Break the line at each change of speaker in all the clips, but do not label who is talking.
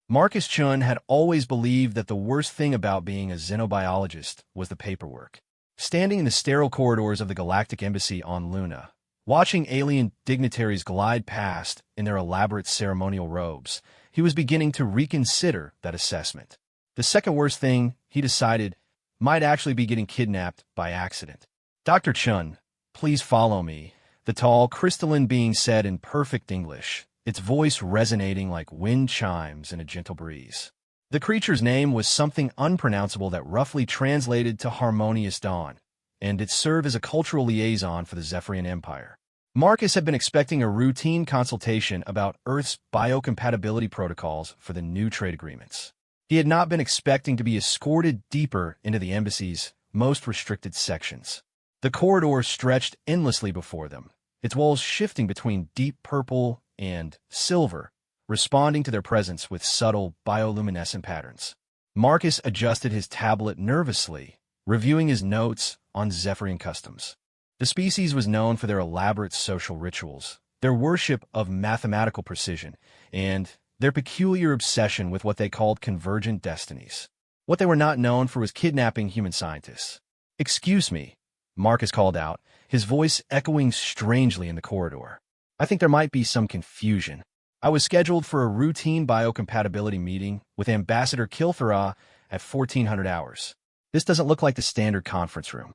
Marcus Chun had always believed that the worst thing about being a xenobiologist was the paperwork. Standing in the sterile corridors of the Galactic Embassy on Luna, watching alien dignitaries glide past in their elaborate ceremonial robes, he was beginning to reconsider that assessment. The second worst thing, he decided, might actually be getting kidnapped by accident. "Dr. Chun, please follow me," the tall, crystalline being said in perfect English, its voice resonating like wind chimes in a gentle breeze. The creature's name was something unpronounceable that roughly translated to Harmonious Dawn, and it served as a cultural liaison for the Zephyrian Empire. Marcus had been expecting a routine consultation about Earth's biocompatibility protocols for the new trade agreements. He had not been expecting to be escorted deeper into the embassy's most restricted sections. The corridor stretched endlessly before them, its walls shifting between deep purple and silver, responding to their presence with subtle bioluminescent patterns. Marcus adjusted his tablet nervously, reviewing his notes on Zephyrian customs. The species was known for their elaborate social rituals, their worship of mathematical precision, and their peculiar obsession with what they called convergent destinies. What they were not known for was kidnapping human scientists. "Excuse me," Marcus called out, his voice echoing strangely in the corridor. "I think there might be some confusion. I was scheduled for a routine biocompatibility meeting with Ambassador Kilthara at 1400 hours. This doesn't look like the standard conference room."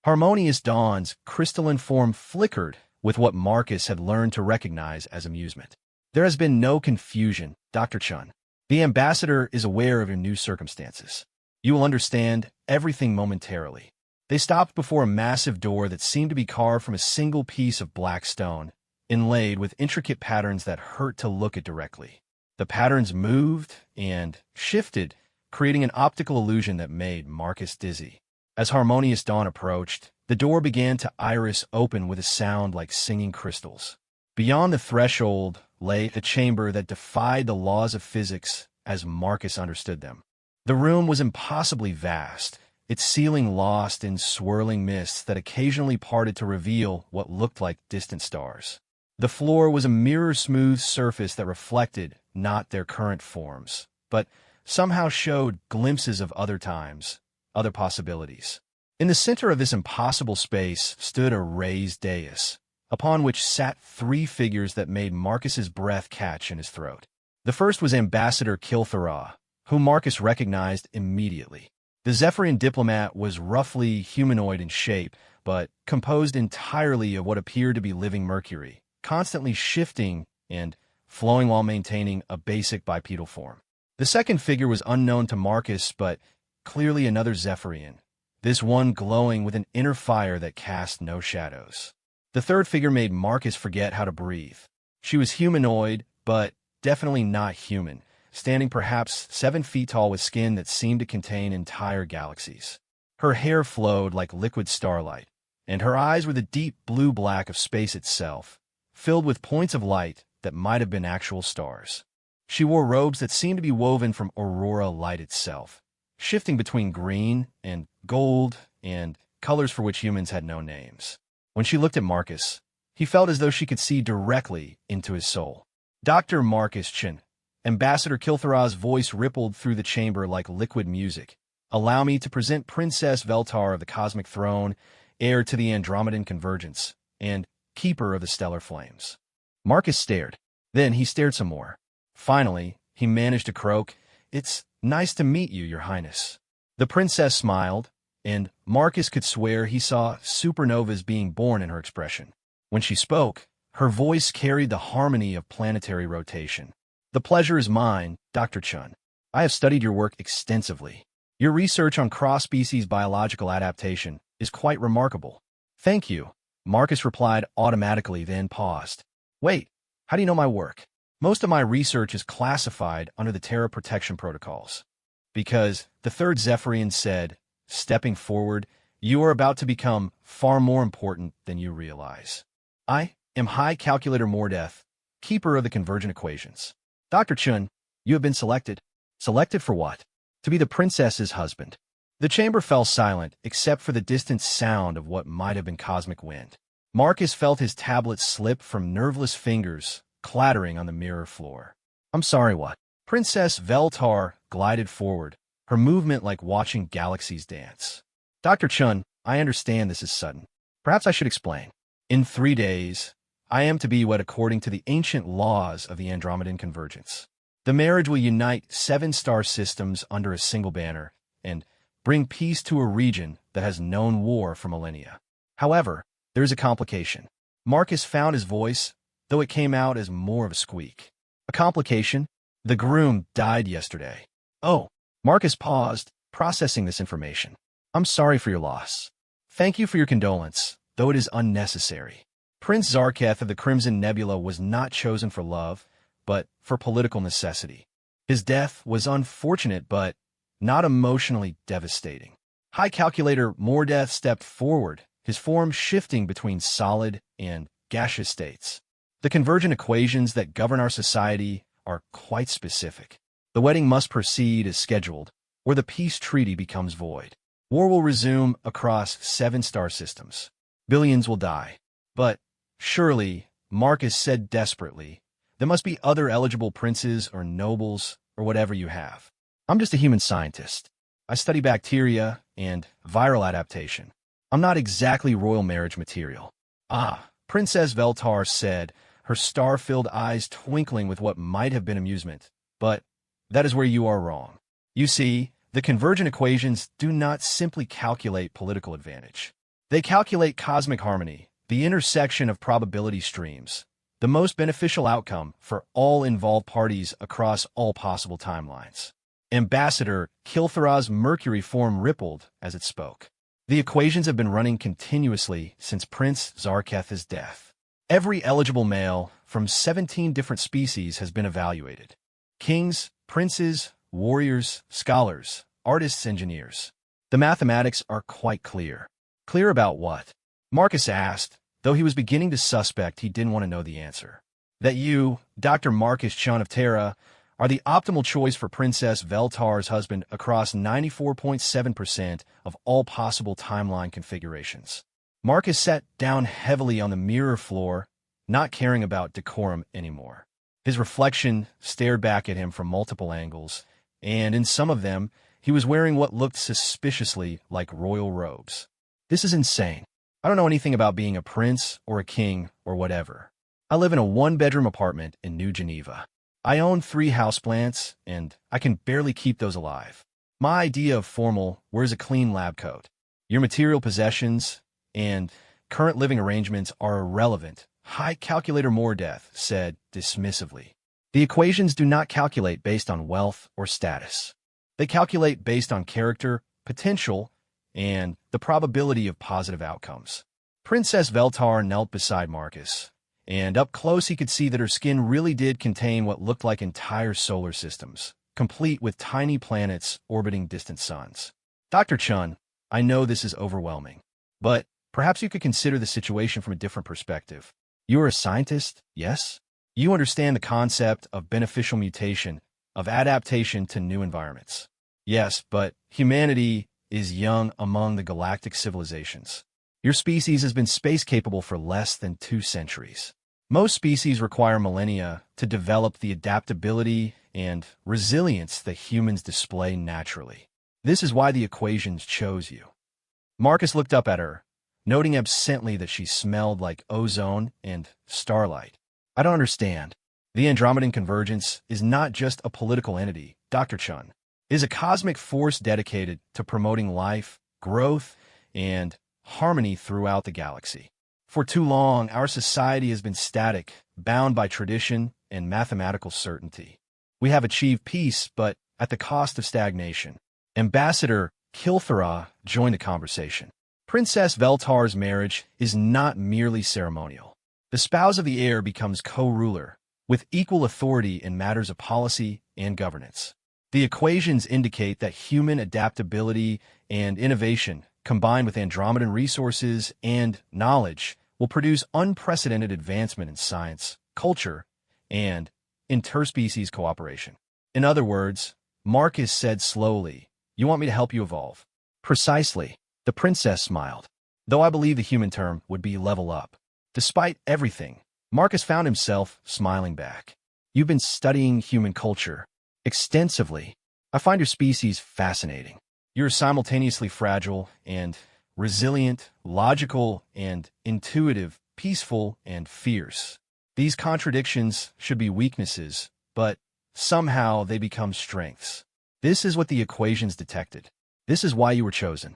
Harmonious Dawn's crystalline form flickered with what Marcus had learned to recognize as amusement. "There has been no confusion, Dr. Chun. The ambassador is aware of your new circumstances. You will understand everything momentarily." They stopped before a massive door that seemed to be carved from a single piece of black stone, inlaid with intricate patterns that hurt to look at directly. The patterns moved and shifted, creating an optical illusion that made Marcus dizzy. As Harmonious Dawn approached, the door began to iris open with a sound like singing crystals. Beyond the threshold lay a chamber that defied the laws of physics as Marcus understood them. The room was impossibly vast, its ceiling lost in swirling mists that occasionally parted to reveal what looked like distant stars. The floor was a mirror-smooth surface that reflected not their current forms, but somehow showed glimpses of other times, other possibilities. In the center of this impossible space stood a raised dais, upon which sat three figures that made Marcus's breath catch in his throat. The first was Ambassador Kilthara, whom Marcus recognized immediately. The Zephyrian diplomat was roughly humanoid in shape, but composed entirely of what appeared to be living mercury, constantly shifting and flowing while maintaining a basic bipedal form. The second figure was unknown to Marcus, but clearly another Zephyrian, this one glowing with an inner fire that cast no shadows. The third figure made Marcus forget how to breathe. She was humanoid, but definitely not human, standing perhaps 7 feet tall with skin that seemed to contain entire galaxies. Her hair flowed like liquid starlight, and her eyes were the deep blue-black of space itself, filled with points of light that might have been actual stars. She wore robes that seemed to be woven from aurora light itself, shifting between green and gold and colors for which humans had no names. When she looked at Marcus, he felt as though she could see directly into his soul. "Dr. Marcus Chun," Ambassador Kilthara's voice rippled through the chamber like liquid music. "Allow me to present Princess Veltar of the Cosmic Throne, heir to the Andromedan Convergence, and keeper of the stellar flames." Marcus stared. Then he stared some more. Finally, he managed to croak, "It's nice to meet you, Your Highness." The princess smiled, and Marcus could swear he saw supernovas being born in her expression. When she spoke, her voice carried the harmony of planetary rotation. "The pleasure is mine, Dr. Chun. I have studied your work extensively. Your research on cross-species biological adaptation is quite remarkable." "Thank you," Marcus replied automatically, then paused. "Wait, how do you know my work?" "Most of my research is classified under the Terra Protection Protocols." "Because," the third Zephyrian said, stepping forward, "you are about to become far more important than you realize. I am High Calculator Mordeth, keeper of the convergent equations. Dr. Chun, you have been selected." "Selected for what?" "To be the princess's husband." The chamber fell silent, except for the distant sound of what might have been cosmic wind. Marcus felt his tablet slip from nerveless fingers, clattering on the mirror floor. "I'm sorry, what?" Princess Veltar glided forward, her movement like watching galaxies dance. Dr. Chun, I understand this is sudden. Perhaps I should explain. In 3 days, I am to be wed according to the ancient laws of the Andromedan convergence. The marriage will unite 7 star systems under a single banner and bring peace to a region that has known war for millennia. However, there is a complication. Marcus found his voice, though it came out as more of a squeak. A complication? The groom died yesterday. Oh, Marcus paused, processing this information. I'm sorry for your loss. Thank you for your condolence, though it is unnecessary. Prince Zarketh of the Crimson Nebula was not chosen for love, but for political necessity. His death was unfortunate, but not emotionally devastating. High Calculator Mordeth stepped forward, his form shifting between solid and gaseous states. The convergent equations that govern our society are quite specific. The wedding must proceed as scheduled, or the peace treaty becomes void. War will resume across 7 star systems. Billions will die. But surely, Marcus said desperately, there must be other eligible princes or nobles or whatever you have. I'm just a human scientist. I study bacteria and viral adaptation. I'm not exactly royal marriage material. Ah, Princess Veltar said, her star-filled eyes twinkling with what might have been amusement. But that is where you are wrong. You see, the convergent equations do not simply calculate political advantage. They calculate cosmic harmony, the intersection of probability streams, the most beneficial outcome for all involved parties across all possible timelines. Ambassador Kilthara's Mercury form rippled as it spoke. The equations have been running continuously since Prince Zarketh's death. Every eligible male from 17 different species has been evaluated. Kings, princes, warriors, scholars, artists, engineers. The mathematics are quite clear. Clear about what? Marcus asked, though he was beginning to suspect he didn't want to know the answer. That you, Dr. Marcus Chun of Terra, are the optimal choice for Princess Veltar's husband across 94.7% of all possible timeline configurations. Marcus sat down heavily on the mirror floor, not caring about decorum anymore. His reflection stared back at him from multiple angles, and in some of them, he was wearing what looked suspiciously like royal robes. This is insane. I don't know anything about being a prince or a king or whatever. I live in a 1-bedroom apartment in New Geneva. I own 3 houseplants, and I can barely keep those alive. My idea of formal wears a clean lab coat. Your material possessions and current living arrangements are irrelevant, High Calculator Mordeth said dismissively. The equations do not calculate based on wealth or status. They calculate based on character, potential, and the probability of positive outcomes. Princess Veltar knelt beside Marcus, and up close he could see that her skin really did contain what looked like entire solar systems, complete with tiny planets orbiting distant suns. Dr. Chun, I know this is overwhelming, but perhaps you could consider the situation from a different perspective. You are a scientist, yes? You understand the concept of beneficial mutation, of adaptation to new environments. Yes, but humanity is young among the galactic civilizations. Your species has been space-capable for less than 2 centuries. Most species require millennia to develop the adaptability and resilience that humans display naturally. This is why the equations chose you. Marcus looked up at her, noting absently that she smelled like ozone and starlight. I don't understand. The Andromedan convergence is not just a political entity, Dr. Chun. It is a cosmic force dedicated to promoting life, growth, and harmony throughout the galaxy. For too long, our society has been static, bound by tradition and mathematical certainty. We have achieved peace, but at the cost of stagnation. Ambassador Kilthara joined the conversation. Princess Veltar's marriage is not merely ceremonial. The spouse of the heir becomes co-ruler, with equal authority in matters of policy and governance. The equations indicate that human adaptability and innovation, combined with Andromedan resources and knowledge, will produce unprecedented advancement in science, culture, and interspecies cooperation. In other words, Marcus said slowly, "You want me to help you evolve?" Precisely. The princess smiled. Though I believe the human term would be level up. Despite everything, Marcus found himself smiling back. You've been studying human culture. Extensively. I find your species fascinating. You're simultaneously fragile and resilient, logical and intuitive, peaceful and fierce. These contradictions should be weaknesses, but somehow they become strengths. This is what the equations detected. This is why you were chosen.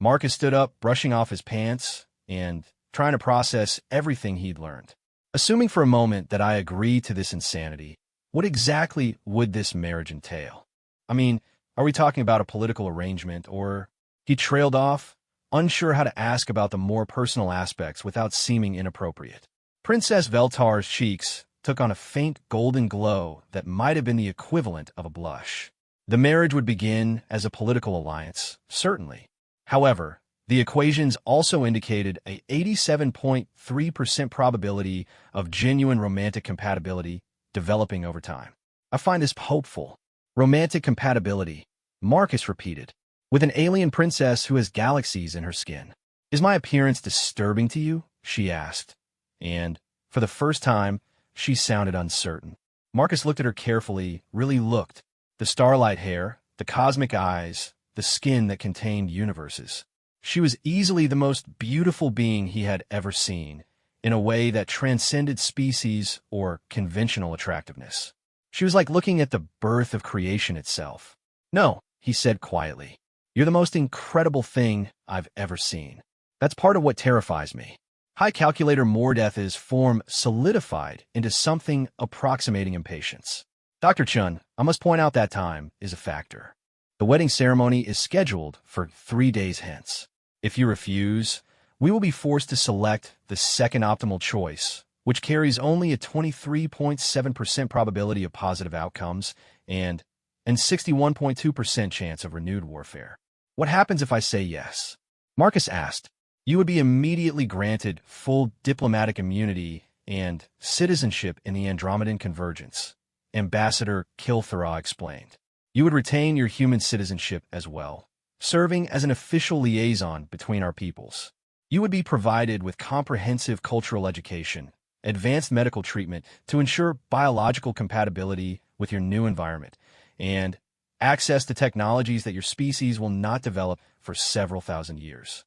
Marcus stood up, brushing off his pants and trying to process everything he'd learned. Assuming for a moment that I agree to this insanity, what exactly would this marriage entail? I mean, are we talking about a political arrangement, or... He trailed off, unsure how to ask about the more personal aspects without seeming inappropriate. Princess Veltar's cheeks took on a faint golden glow that might have been the equivalent of a blush. The marriage would begin as a political alliance, certainly. However, the equations also indicated a 87.3% probability of genuine romantic compatibility developing over time. I find this hopeful. Romantic compatibility, Marcus repeated, with an alien princess who has galaxies in her skin. Is my appearance disturbing to you? She asked. And, for the first time, she sounded uncertain. Marcus looked at her carefully, really looked. The starlight hair, the cosmic eyes, the skin that contained universes. She was easily the most beautiful being he had ever seen, in a way that transcended species or conventional attractiveness. She was like looking at the birth of creation itself. No, he said quietly. You're the most incredible thing I've ever seen. That's part of what terrifies me. High calculator Mordeth's form solidified into something approximating impatience. Dr. Chun, I must point out that time is a factor. The wedding ceremony is scheduled for 3 days hence. If you refuse, we will be forced to select the second optimal choice, which carries only a 23.7% probability of positive outcomes and 61.2% chance of renewed warfare. What happens if I say yes? Marcus asked. You would be immediately granted full diplomatic immunity and citizenship in the Andromedan Convergence, Ambassador Kilthara explained. You would retain your human citizenship as well, serving as an official liaison between our peoples. You would be provided with comprehensive cultural education, advanced medical treatment to ensure biological compatibility with your new environment, and access to technologies that your species will not develop for several thousand years.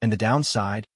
And the downside?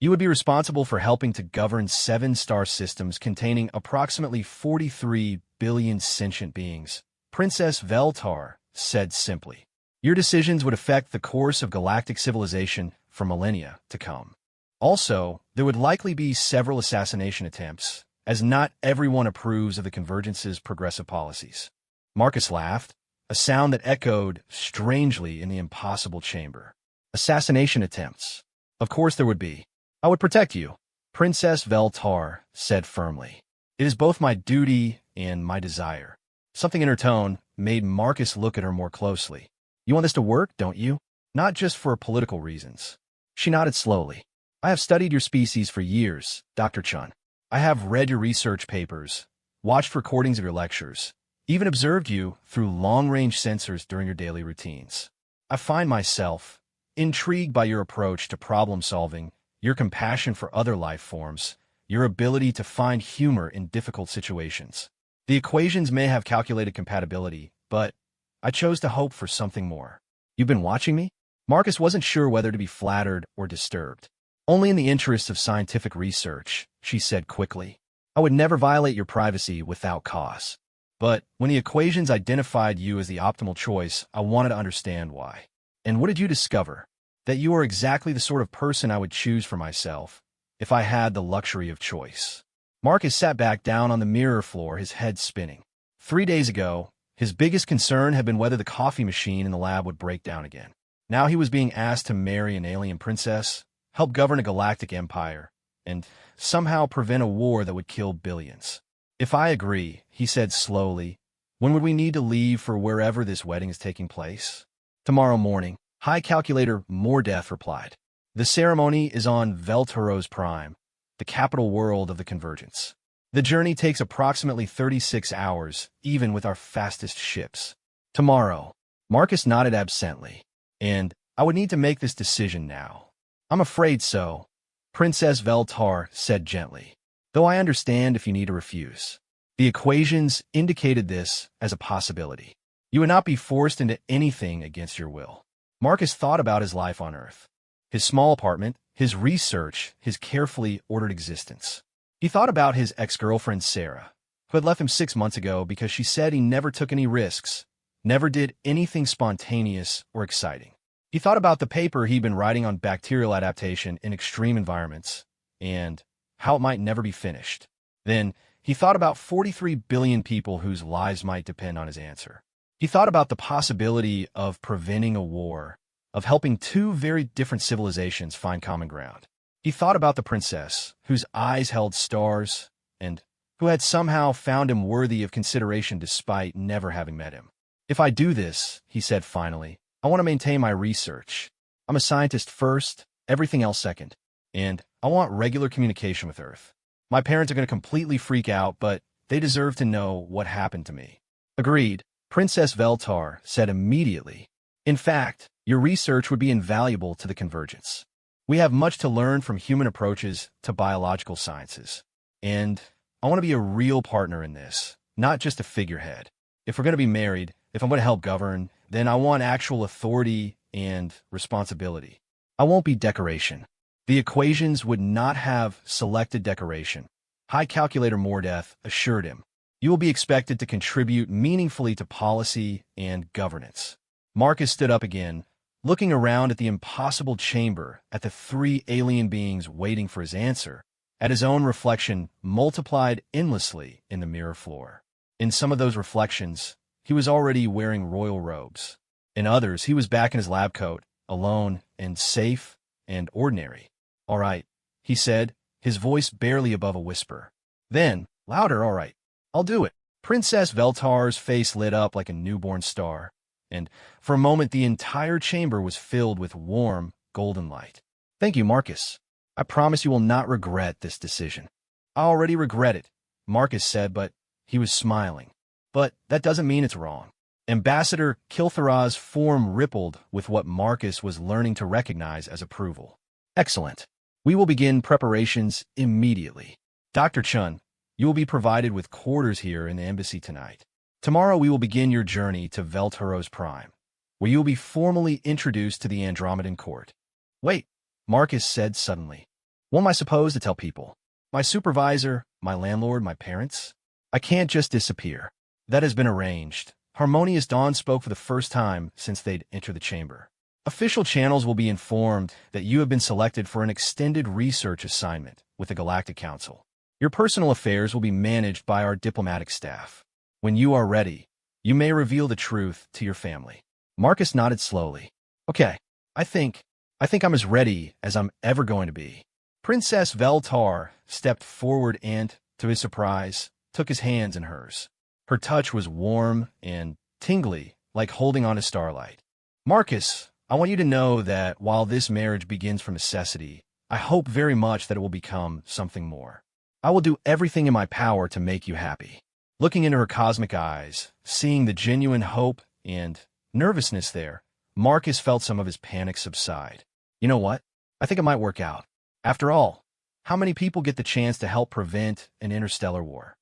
You would be responsible for helping to govern 7 star systems containing approximately 43 billion sentient beings, Princess Veltar said simply. Your decisions would affect the course of galactic civilization for millennia to come. Also, there would likely be several assassination attempts, as not everyone approves of the Convergence's progressive policies. Marcus laughed, a sound that echoed strangely in the impossible chamber. Assassination attempts. Of course there would be. I would protect you, Princess Veltar said firmly. It is both my duty and my desire. Something in her tone made Marcus look at her more closely. You want this to work, don't you? Not just for political reasons. She nodded slowly. I have studied your species for years, Dr. Chun. I have read your research papers, watched recordings of your lectures, even observed you through long-range sensors during your daily routines. I find myself intrigued by your approach to problem-solving, your compassion for other life forms, your ability to find humor in difficult situations. The equations may have calculated compatibility, but I chose to hope for something more. You've been watching me? Marcus wasn't sure whether to be flattered or disturbed. Only in the interests of scientific research, she said quickly. I would never violate your privacy without cause. But when the equations identified you as the optimal choice, I wanted to understand why. And what did you discover? That you are exactly the sort of person I would choose for myself if I had the luxury of choice. Marcus sat back down on the mirror floor, his head spinning. 3 days ago, his biggest concern had been whether the coffee machine in the lab would break down again. Now he was being asked to marry an alien princess, help govern a galactic empire, and somehow prevent a war that would kill billions. If I agree, he said slowly, when would we need to leave for wherever this wedding is taking place? Tomorrow morning, High Calculator Mordeth replied. The ceremony is on Veltaros Prime, the capital world of the Convergence. The journey takes approximately 36 hours, even with our fastest ships. Tomorrow, Marcus nodded absently, and I would need to make this decision now. I'm afraid so, Princess Veltar said gently, though I understand if you need to refuse. The equations indicated this as a possibility. You would not be forced into anything against your will. Marcus thought about his life on Earth. His small apartment, his research, his carefully ordered existence. He thought about his ex-girlfriend Sarah, who had left him 6 months ago because she said he never took any risks, never did anything spontaneous or exciting. He thought about the paper he'd been writing on bacterial adaptation in extreme environments, and how it might never be finished. Then, he thought about 43 billion people whose lives might depend on his answer. He thought about the possibility of preventing a war, of helping two very different civilizations find common ground. He thought about the princess, whose eyes held stars, and who had somehow found him worthy of consideration despite never having met him. If I do this, he said finally, I want to maintain my research. I'm a scientist first, everything else second. And I want regular communication with Earth. My parents are going to completely freak out, but they deserve to know what happened to me. Agreed, Princess Veltar said immediately. In fact, your research would be invaluable to the convergence. We have much to learn from human approaches to biological sciences. And I want to be a real partner in this, not just a figurehead. If we're going to be married, if I'm going to help govern, then I want actual authority and responsibility. I won't be decoration. The equations would not have selected decoration. High Calculator Mordeth assured him. You will be expected to contribute meaningfully to policy and governance. Marcus stood up again, looking around at the impossible chamber, at the 3 alien beings waiting for his answer, at his own reflection multiplied endlessly in the mirror floor. In some of those reflections, he was already wearing royal robes. In others, he was back in his lab coat, alone and safe and ordinary. All right, he said, his voice barely above a whisper. Then, louder, all right, I'll do it. Princess Veltar's face lit up like a newborn star, and for a moment the entire chamber was filled with warm, golden light. Thank you, Marcus. I promise you will not regret this decision. I already regret it, Marcus said, but he was smiling. But that doesn't mean it's wrong. Ambassador Kilthara's form rippled with what Marcus was learning to recognize as approval. Excellent. We will begin preparations immediately. Dr. Chun, you will be provided with quarters here in the embassy tonight. Tomorrow we will begin your journey to Velturos Prime, where you will be formally introduced to the Andromedan court. Wait, Marcus said suddenly. What am I supposed to tell people? My supervisor, my landlord, my parents? I can't just disappear. That has been arranged. Harmonious Dawn spoke for the first time since they'd entered the chamber. Official channels will be informed that you have been selected for an extended research assignment with the Galactic Council. Your personal affairs will be managed by our diplomatic staff. When you are ready, you may reveal the truth to your family. Marcus nodded slowly. Okay, I think I'm as ready as I'm ever going to be. Princess Veltar stepped forward and, to his surprise, took his hands in hers. Her touch was warm and tingly, like holding on to starlight. Marcus, I want you to know that while this marriage begins from necessity, I hope very much that it will become something more. I will do everything in my power to make you happy. Looking into her cosmic eyes, seeing the genuine hope and nervousness there, Marcus felt some of his panic subside. You know what? I think it might work out. After all, how many people get the chance to help prevent an interstellar war?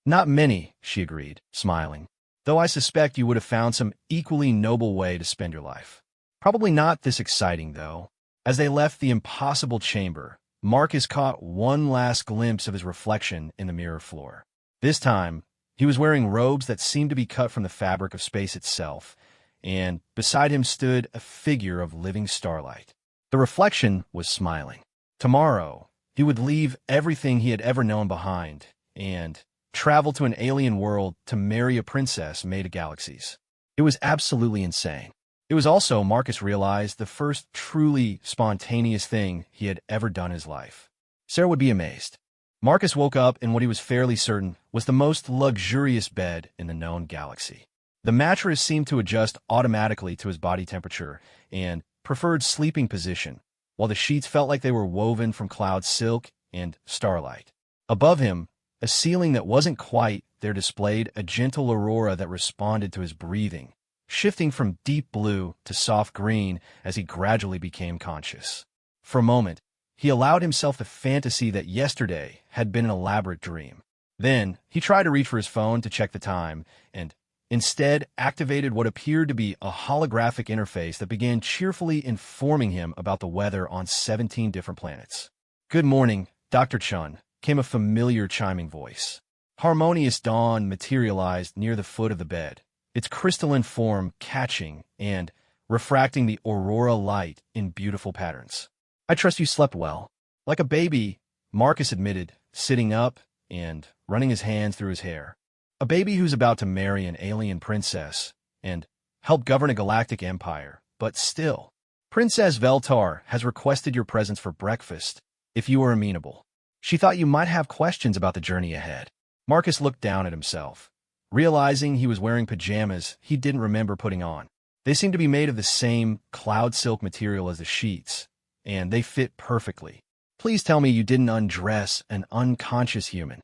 Not many, she agreed, smiling, though I suspect you would have found some equally noble way to spend your life. Probably not this exciting, though. As they left the impossible chamber, Marcus caught one last glimpse of his reflection in the mirror floor. This time, he was wearing robes that seemed to be cut from the fabric of space itself, and beside him stood a figure of living starlight. The reflection was smiling. Tomorrow, he would leave everything he had ever known behind and travel to an alien world to marry a princess made of galaxies. It was absolutely insane. It was also, Marcus realized, the first truly spontaneous thing he had ever done in his life. Sarah would be amazed. Marcus woke up in what he was fairly certain was the most luxurious bed in the known galaxy. The mattress seemed to adjust automatically to his body temperature and preferred sleeping position, while the sheets felt like they were woven from cloud silk and starlight. Above him, a ceiling that wasn't quite there displayed a gentle aurora that responded to his breathing, shifting from deep blue to soft green as he gradually became conscious. For a moment, he allowed himself the fantasy that yesterday had been an elaborate dream. Then, he tried to reach for his phone to check the time, and instead activated what appeared to be a holographic interface that began cheerfully informing him about the weather on 17 different planets. "Good morning, Dr. Chun," came a familiar chiming voice. Harmonious dawn materialized near the foot of the bed, its crystalline form catching and refracting the aurora light in beautiful patterns. "I trust you slept well." "Like a baby," Marcus admitted, sitting up and running his hands through his hair. "A baby who's about to marry an alien princess and help govern a galactic empire, but still. Princess Veltar has requested your presence for breakfast, if you are amenable. She thought you might have questions about the journey ahead." Marcus looked down at himself, realizing he was wearing pajamas he didn't remember putting on. They seemed to be made of the same cloud silk material as the sheets, and they fit perfectly. "Please tell me you didn't undress an unconscious human."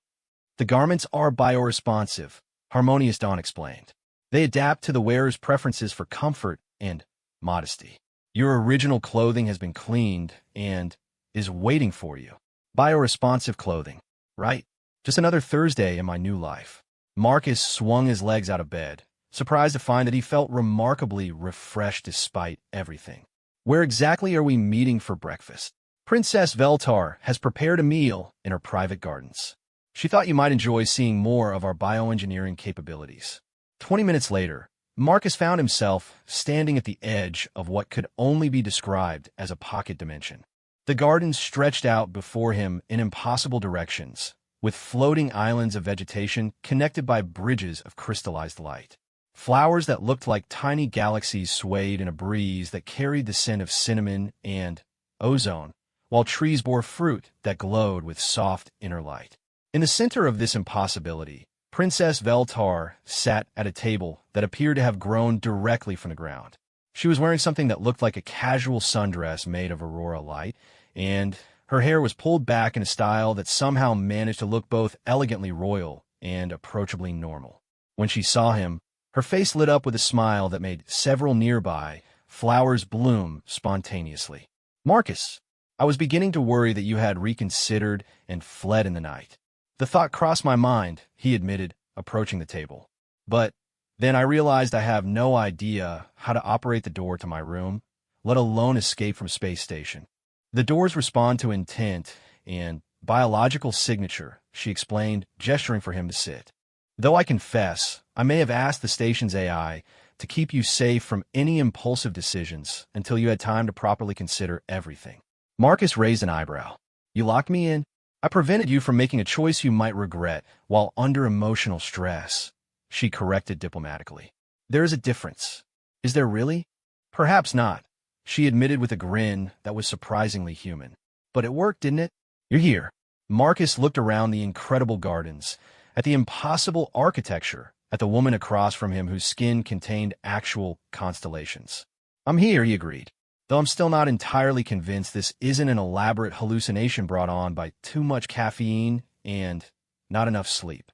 "The garments are bioresponsive," Harmonious Dawn explained. "They adapt to the wearer's preferences for comfort and modesty. Your original clothing has been cleaned and is waiting for you." Bioresponsive clothing, right? Just another Thursday in my new life. Marcus swung his legs out of bed, surprised to find that he felt remarkably refreshed despite everything. "Where exactly are we meeting for breakfast?" "Princess Veltar has prepared a meal in her private gardens. She thought you might enjoy seeing more of our bioengineering capabilities." 20 minutes later, Marcus found himself standing at the edge of what could only be described as a pocket dimension. The gardens stretched out before him in impossible directions, with floating islands of vegetation connected by bridges of crystallized light. Flowers that looked like tiny galaxies swayed in a breeze that carried the scent of cinnamon and ozone, while trees bore fruit that glowed with soft inner light. In the center of this impossibility, Princess Veltar sat at a table that appeared to have grown directly from the ground. She was wearing something that looked like a casual sundress made of aurora light, and her hair was pulled back in a style that somehow managed to look both elegantly royal and approachably normal. When she saw him, her face lit up with a smile that made several nearby flowers bloom spontaneously. "Marcus, I was beginning to worry that you had reconsidered and fled in the night." "The thought crossed my mind," he admitted, approaching the table. "But then I realized I have no idea how to operate the door to my room, let alone escape from space station. The doors respond to intent and biological signature," she explained, gesturing for him to sit. "Though I confess, I may have asked the station's AI to keep you safe from any impulsive decisions until you had time to properly consider everything." Marcus raised an eyebrow. "You locked me in? I prevented you from making a choice you might regret while under emotional stress," she corrected diplomatically. "There is a difference." "Is there really?" "Perhaps not," she admitted with a grin that was surprisingly human. "But it worked, didn't it? You're here." Marcus looked around the incredible gardens, at the impossible architecture, at the woman across from him whose skin contained actual constellations. "I'm here," he agreed, "though I'm still not entirely convinced this isn't an elaborate hallucination brought on by too much caffeine and not enough sleep."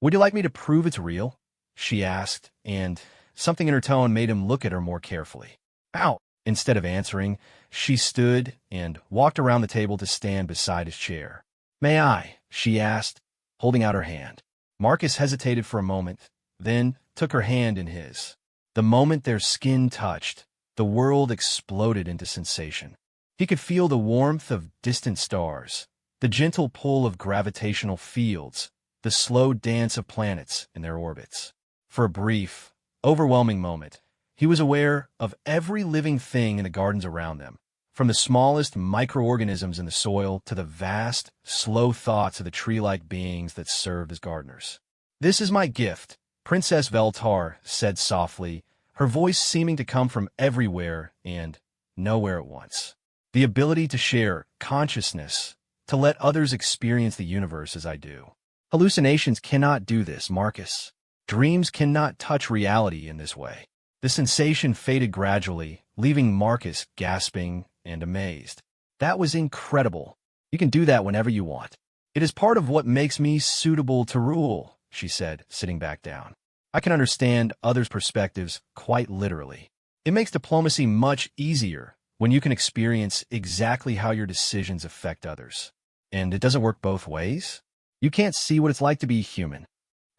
"Would you like me to prove it's real?" she asked, and something in her tone made him look at her more carefully. "Ow!" Instead of answering, she stood and walked around the table to stand beside his chair. "May I?" she asked, holding out her hand. Marcus hesitated for a moment, then took her hand in his. The moment their skin touched, the world exploded into sensation. He could feel the warmth of distant stars, the gentle pull of gravitational fields, the slow dance of planets in their orbits. For a brief, overwhelming moment, he was aware of every living thing in the gardens around them, from the smallest microorganisms in the soil to the vast, slow thoughts of the tree-like beings that served as gardeners. "This is my gift," Princess Veltar said softly, her voice seeming to come from everywhere and nowhere at once. "The ability to share consciousness, to let others experience the universe as I do. Hallucinations cannot do this, Marcus. Dreams cannot touch reality in this way." The sensation faded gradually, leaving Marcus gasping and amazed. "That was incredible. You can do that whenever you want." "It is part of what makes me suitable to rule," she said, sitting back down. "I can understand others' perspectives quite literally. It makes diplomacy much easier when you can experience exactly how your decisions affect others." "And it doesn't work both ways?" You can't see what it's like to be human.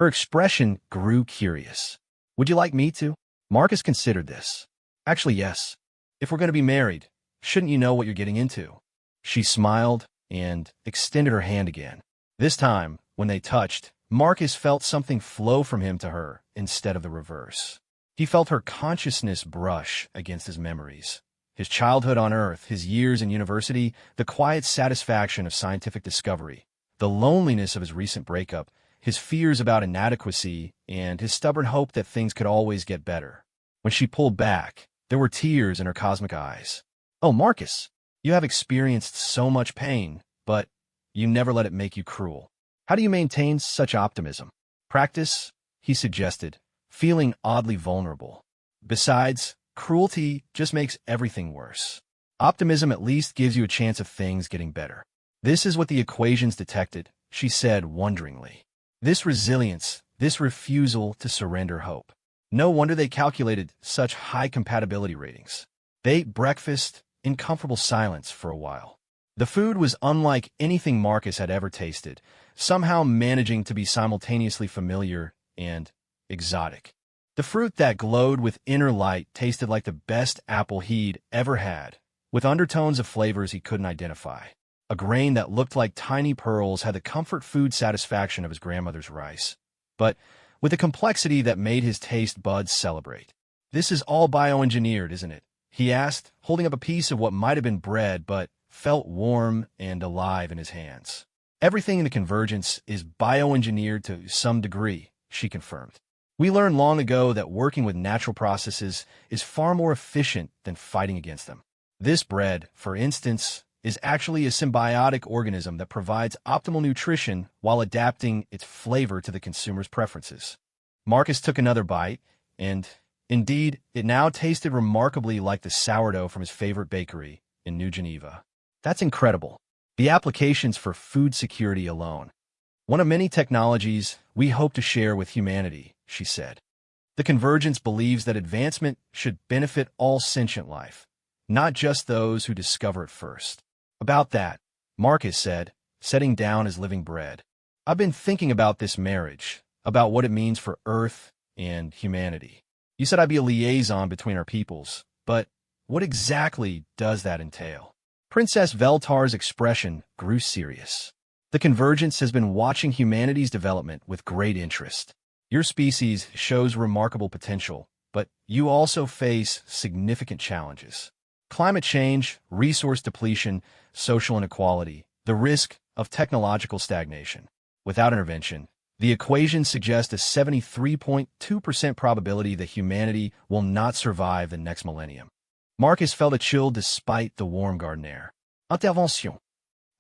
Her expression grew curious. Would you like me to? Marcus considered this. Actually, yes. If we're going to be married, shouldn't you know what you're getting into? She smiled and extended her hand again. This time, when they touched, Marcus felt something flow from him to her instead of the reverse. He felt her consciousness brush against his memories. His childhood on Earth, his years in university, the quiet satisfaction of scientific discovery, the loneliness of his recent breakup, his fears about inadequacy, and his stubborn hope that things could always get better. When she pulled back, there were tears in her cosmic eyes. Oh, Marcus, you have experienced so much pain, but you never let it make you cruel. How do you maintain such optimism? Practice, he suggested, feeling oddly vulnerable. Besides, cruelty just makes everything worse. Optimism at least gives you a chance of things getting better. This is what the equations detected, she said wonderingly. This resilience, this refusal to surrender hope. No wonder they calculated such high compatibility ratings. They ate breakfast in comfortable silence for a while. The food was unlike anything Marcus had ever tasted, somehow managing to be simultaneously familiar and exotic. The fruit that glowed with inner light tasted like the best apple he'd ever had, with undertones of flavors he couldn't identify. A grain that looked like tiny pearls had the comfort food satisfaction of his grandmother's rice, but with a complexity that made his taste buds celebrate. This is all bioengineered, isn't it? He asked, holding up a piece of what might have been bread but felt warm and alive in his hands. Everything in the Convergence is bioengineered to some degree, she confirmed. We learned long ago that working with natural processes is far more efficient than fighting against them. This bread, for instance, is actually a symbiotic organism that provides optimal nutrition while adapting its flavor to the consumer's preferences. Marcus took another bite, and, indeed, it now tasted remarkably like the sourdough from his favorite bakery in New Geneva. That's incredible. The applications for food security alone. One of many technologies we hope to share with humanity, she said. The Convergence believes that advancement should benefit all sentient life, not just those who discover it first. About that, Marcus said, setting down his living bread. I've been thinking about this marriage, about what it means for Earth and humanity. You said I'd be a liaison between our peoples, but what exactly does that entail? Princess Veltar's expression grew serious. The Convergence has been watching humanity's development with great interest. Your species shows remarkable potential, but you also face significant challenges. Climate change, resource depletion, social inequality, the risk of technological stagnation. Without intervention, the equations suggest a 73.2% probability that humanity will not survive the next millennium. Marcus felt a chill despite the warm garden air. Intervention.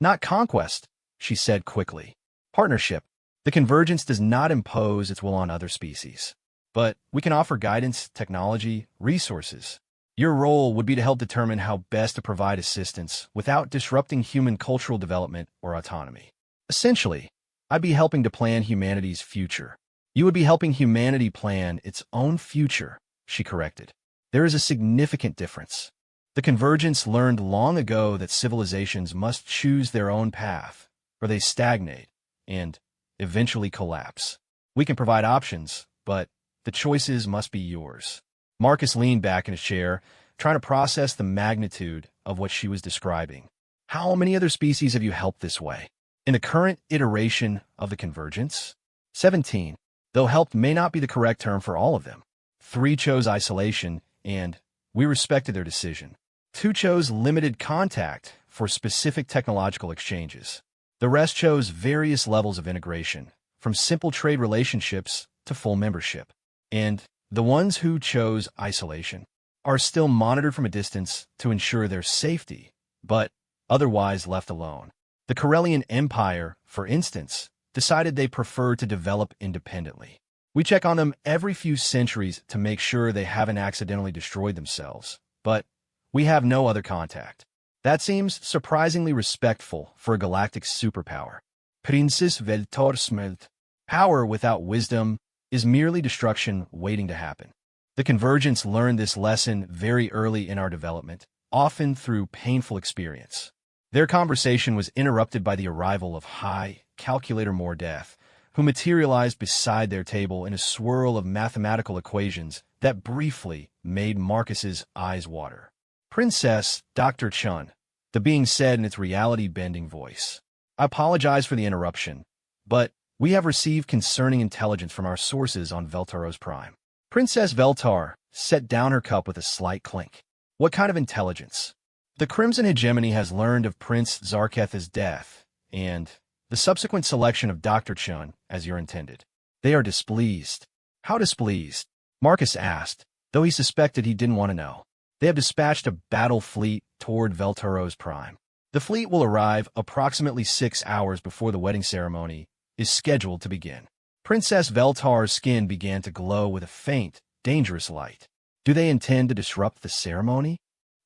Not conquest, she said quickly. Partnership. The Convergence does not impose its will on other species. But we can offer guidance, technology, resources. Your role would be to help determine how best to provide assistance without disrupting human cultural development or autonomy. Essentially, I'd be helping to plan humanity's future. You would be helping humanity plan its own future, she corrected. There is a significant difference. The Convergence learned long ago that civilizations must choose their own path, or they stagnate and eventually collapse. We can provide options, but the choices must be yours. Marcus leaned back in his chair, trying to process the magnitude of what she was describing. How many other species have you helped this way? In the current iteration of the Convergence? 17, though helped may not be the correct term for all of them. 3 chose isolation, and we respected their decision. 2 chose limited contact for specific technological exchanges. The rest chose various levels of integration, from simple trade relationships to full membership. And the ones who chose isolation are still monitored from a distance to ensure their safety, but otherwise left alone. The Corellian Empire, for instance, decided they prefer to develop independently. We check on them every few centuries to make sure they haven't accidentally destroyed themselves, but we have no other contact. That seems surprisingly respectful for a galactic superpower. Princess Veltor smelt. Power without wisdom is merely destruction waiting to happen. The Convergence learned this lesson very early in our development, often through painful experience. Their conversation was interrupted by the arrival of high, Calculator Mordeth, who materialized beside their table in a swirl of mathematical equations that briefly made Marcus's eyes water. "Princess, Dr. Chun," the being said in its reality-bending voice. "I apologize for the interruption, but we have received concerning intelligence from our sources on Veltaros Prime." Princess Veltar set down her cup with a slight clink. "What kind of intelligence?" "The Crimson Hegemony has learned of Prince Zarketh's death, and the subsequent selection of Dr. Chun as your intended. They are displeased." "How displeased?" Marcus asked, though he suspected he didn't want to know. "They have dispatched a battle fleet toward Veltaros Prime. The fleet will arrive approximately 6 hours before the wedding ceremony is scheduled to begin." Princess Veltar's skin began to glow with a faint, dangerous light. "Do they intend to disrupt the ceremony?"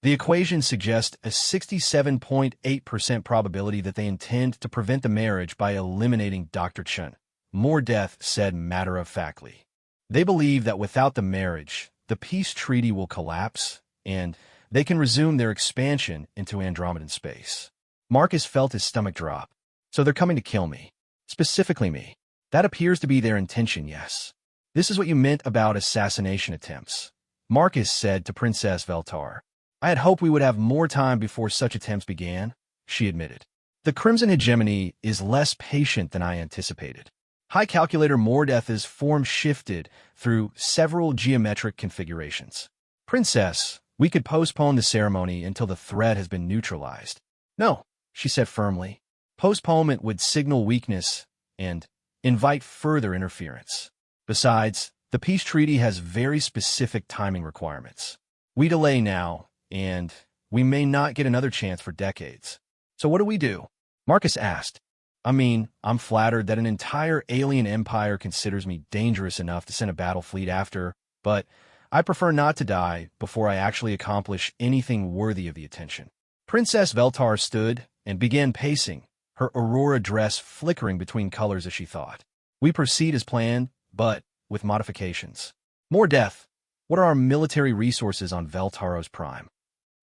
"The equations suggest a 67.8% probability that they intend to prevent the marriage by eliminating Dr. Chun," Mordeth said matter-of-factly. "They believe that without the marriage, the peace treaty will collapse, and they can resume their expansion into Andromedan space." Marcus felt his stomach drop. "So they're coming to kill me. Specifically me. That appears to be their intention, yes." "This is what you meant about assassination attempts," Marcus said to Princess Veltar. "I had hoped we would have more time before such attempts began," she admitted. "The Crimson Hegemony is less patient than I anticipated." High Calculator Mordeth's form shifted through several geometric configurations. "Princess, we could postpone the ceremony until the threat has been neutralized." "No," she said firmly. "Postponement would signal weakness and invite further interference. Besides, the peace treaty has very specific timing requirements. We delay now, and we may not get another chance for decades." "So what do we do?" Marcus asked. "I mean, I'm flattered that an entire alien empire considers me dangerous enough to send a battle fleet after, but I prefer not to die before I actually accomplish anything worthy of the attention." Princess Veltar stood and began pacing, her aurora dress flickering between colors as she thought. "We proceed as planned, but with modifications." "Mordeth, what are our military resources on Veltaros Prime?"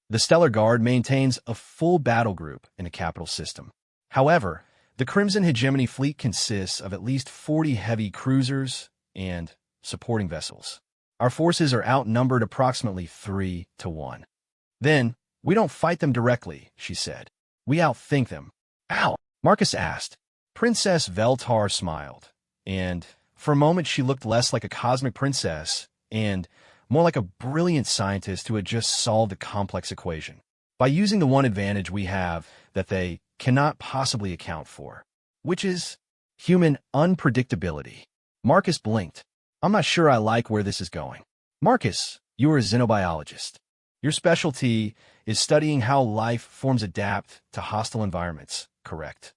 "The Stellar Guard maintains a full battle group in the capital system. However, the Crimson Hegemony fleet consists of at least 40 heavy cruisers and supporting vessels. Our forces are outnumbered approximately 3-1. "Then, we don't fight them directly," she said. "We outthink them." "Ow?" Marcus asked. Princess Veltar smiled, and for a moment she looked less like a cosmic princess and more like a brilliant scientist who had just solved a complex equation. "By using the one advantage we have that they cannot possibly account for, which is human unpredictability." Marcus blinked. "I'm not sure I like where this is going." "Marcus, you are a xenobiologist. Your specialty is studying how life forms adapt to hostile environments, correct?"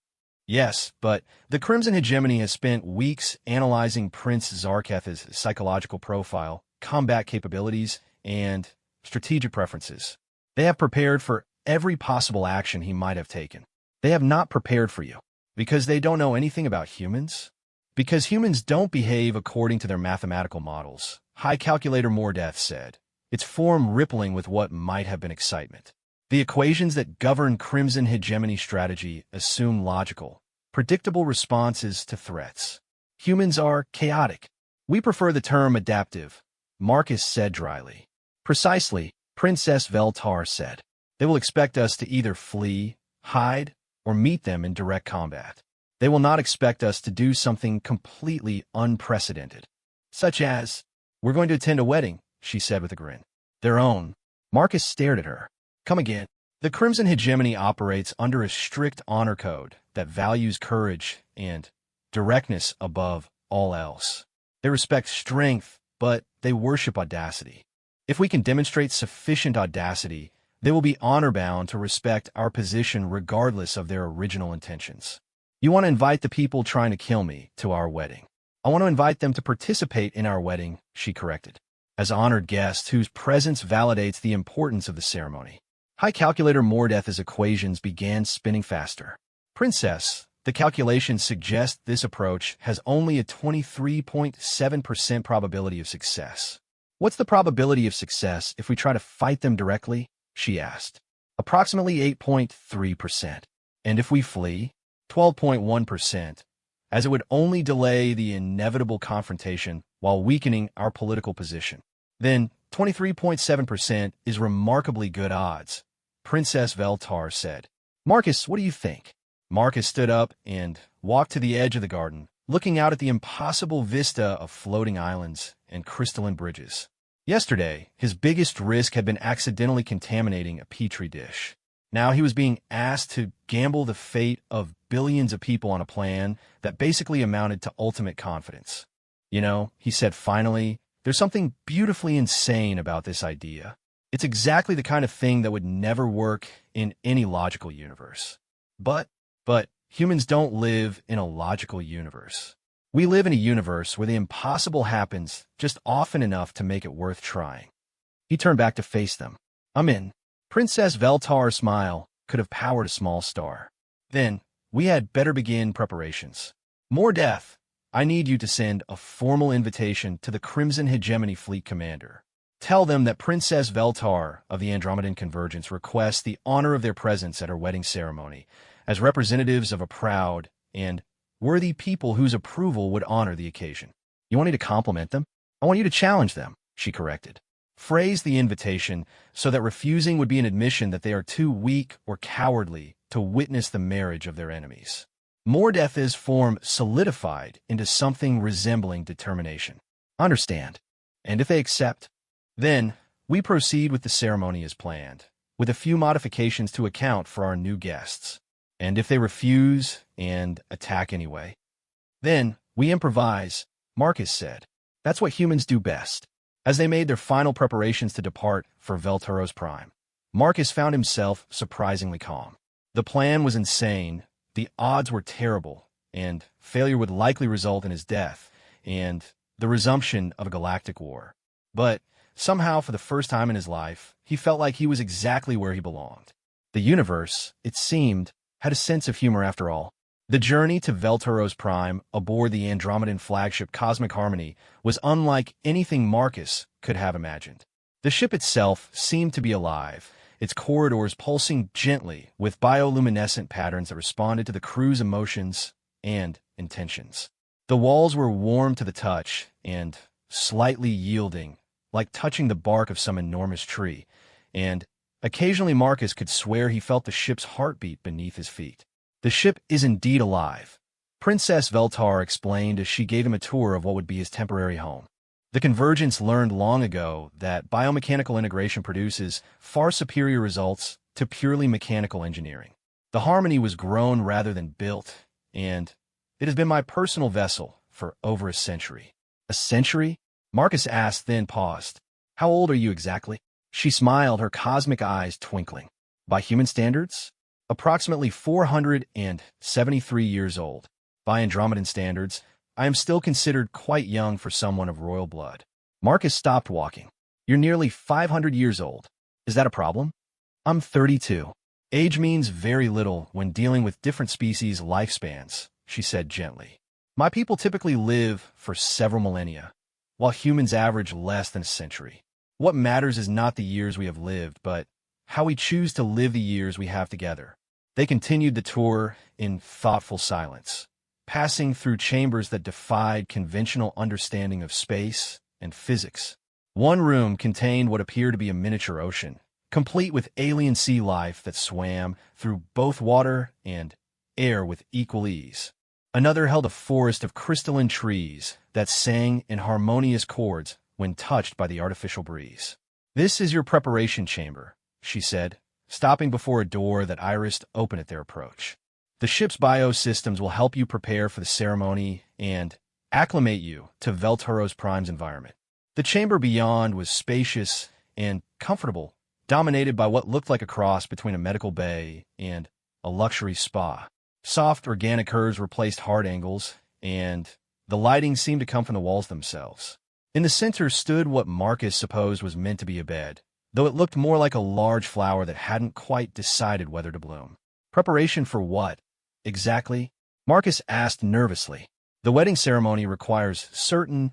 "Yes, but the Crimson Hegemony has spent weeks analyzing Prince Zarketh's psychological profile, combat capabilities, and strategic preferences. They have prepared for every possible action he might have taken." "They have not prepared for you. Because they don't know anything about humans?" "Because humans don't behave according to their mathematical models," High Calculator Mordeth said, its form rippling with what might have been excitement. "The equations that govern Crimson Hegemony strategy assume logical, predictable responses to threats. Humans are chaotic. We prefer the term adaptive," Marcus said dryly. "Precisely," Princess Veltar said. "They will expect us to either flee, hide, or meet them in direct combat. They will not expect us to do something completely unprecedented. Such as, we're going to attend a wedding," she said with a grin. "Their own." Marcus stared at her. "Come again." "The Crimson Hegemony operates under a strict honor code that values courage and directness above all else. They respect strength, but they worship audacity. If we can demonstrate sufficient audacity, they will be honor-bound to respect our position regardless of their original intentions." "You want to invite the people trying to kill me to our wedding?" "I want to invite them to participate in our wedding," she corrected, "as honored guests whose presence validates the importance of the ceremony." High Calculator Mordeth's equations began spinning faster. "Princess, the calculations suggest this approach has only a 23.7% probability of success." "What's the probability of success if we try to fight them directly?" she asked. "Approximately 8.3%. "And if we flee?" 12.1%, as it would only delay the inevitable confrontation while weakening our political position. Then, 23.7% is remarkably good odds, Princess Veltar said. Marcus, what do you think? Marcus stood up and walked to the edge of the garden, looking out at the impossible vista of floating islands and crystalline bridges. Yesterday, his biggest risk had been accidentally contaminating a petri dish. Now he was being asked to gamble the fate of billions of people on a plan that basically amounted to ultimate confidence. You know, he said finally, there's something beautifully insane about this idea. It's exactly the kind of thing that would never work in any logical universe. But humans don't live in a logical universe. We live in a universe where the impossible happens just often enough to make it worth trying. He turned back to face them. I'm in. Princess Veltar's smile could have powered a small star. Then, we had better begin preparations. More death. I need you to send a formal invitation to the Crimson Hegemony Fleet Commander. Tell them that Princess Veltar of the Andromedan Convergence requests the honor of their presence at her wedding ceremony as representatives of a proud and worthy people whose approval would honor the occasion. You want me to compliment them? I want you to challenge them, she corrected. Phrase the invitation so that refusing would be an admission that they are too weak or cowardly to witness the marriage of their enemies. Mordeth's form solidified into something resembling determination. Understand. And if they accept, then we proceed with the ceremony as planned, with a few modifications to account for our new guests. And if they refuse and attack anyway, then we improvise, Marcus said. That's what humans do best. As they made their final preparations to depart for Veltaros Prime, Marcus found himself surprisingly calm. The plan was insane, the odds were terrible, and failure would likely result in his death and the resumption of a galactic war. But somehow, for the first time in his life, he felt like he was exactly where he belonged. The universe, it seemed, had a sense of humor after all. The journey to Veltaros Prime aboard the Andromedan flagship Cosmic Harmony was unlike anything Marcus could have imagined. The ship itself seemed to be alive, its corridors pulsing gently with bioluminescent patterns that responded to the crew's emotions and intentions. The walls were warm to the touch and slightly yielding, like touching the bark of some enormous tree, and occasionally Marcus could swear he felt the ship's heartbeat beneath his feet. The ship is indeed alive, Princess Veltar explained as she gave him a tour of what would be his temporary home. The Convergence learned long ago that biomechanical integration produces far superior results to purely mechanical engineering. The Harmony was grown rather than built, and it has been my personal vessel for over a century. A century? Marcus asked, then paused. How old are you exactly? She smiled, her cosmic eyes twinkling. By human standards? Approximately 473 years old. By Andromedan standards, I am still considered quite young for someone of royal blood. Marcus stopped walking. You're nearly 500 years old. Is that a problem? I'm 32. Age means very little when dealing with different species' lifespans, she said gently. My people typically live for several millennia, while humans average less than a century. What matters is not the years we have lived, but how we choose to live the years we have together. They continued the tour in thoughtful silence, passing through chambers that defied conventional understanding of space and physics. One room contained what appeared to be a miniature ocean, complete with alien sea life that swam through both water and air with equal ease. Another held a forest of crystalline trees that sang in harmonious chords when touched by the artificial breeze. This is your preparation chamber, she said, stopping before a door that irised open at their approach. The ship's biosystems will help you prepare for the ceremony and acclimate you to Veltaros Prime's environment. The chamber beyond was spacious and comfortable, dominated by what looked like a cross between a medical bay and a luxury spa. Soft organic curves replaced hard angles, and the lighting seemed to come from the walls themselves. In the center stood what Marcus supposed was meant to be a bed, though it looked more like a large flower that hadn't quite decided whether to bloom. Preparation for what, exactly? Marcus asked nervously. The wedding ceremony requires certain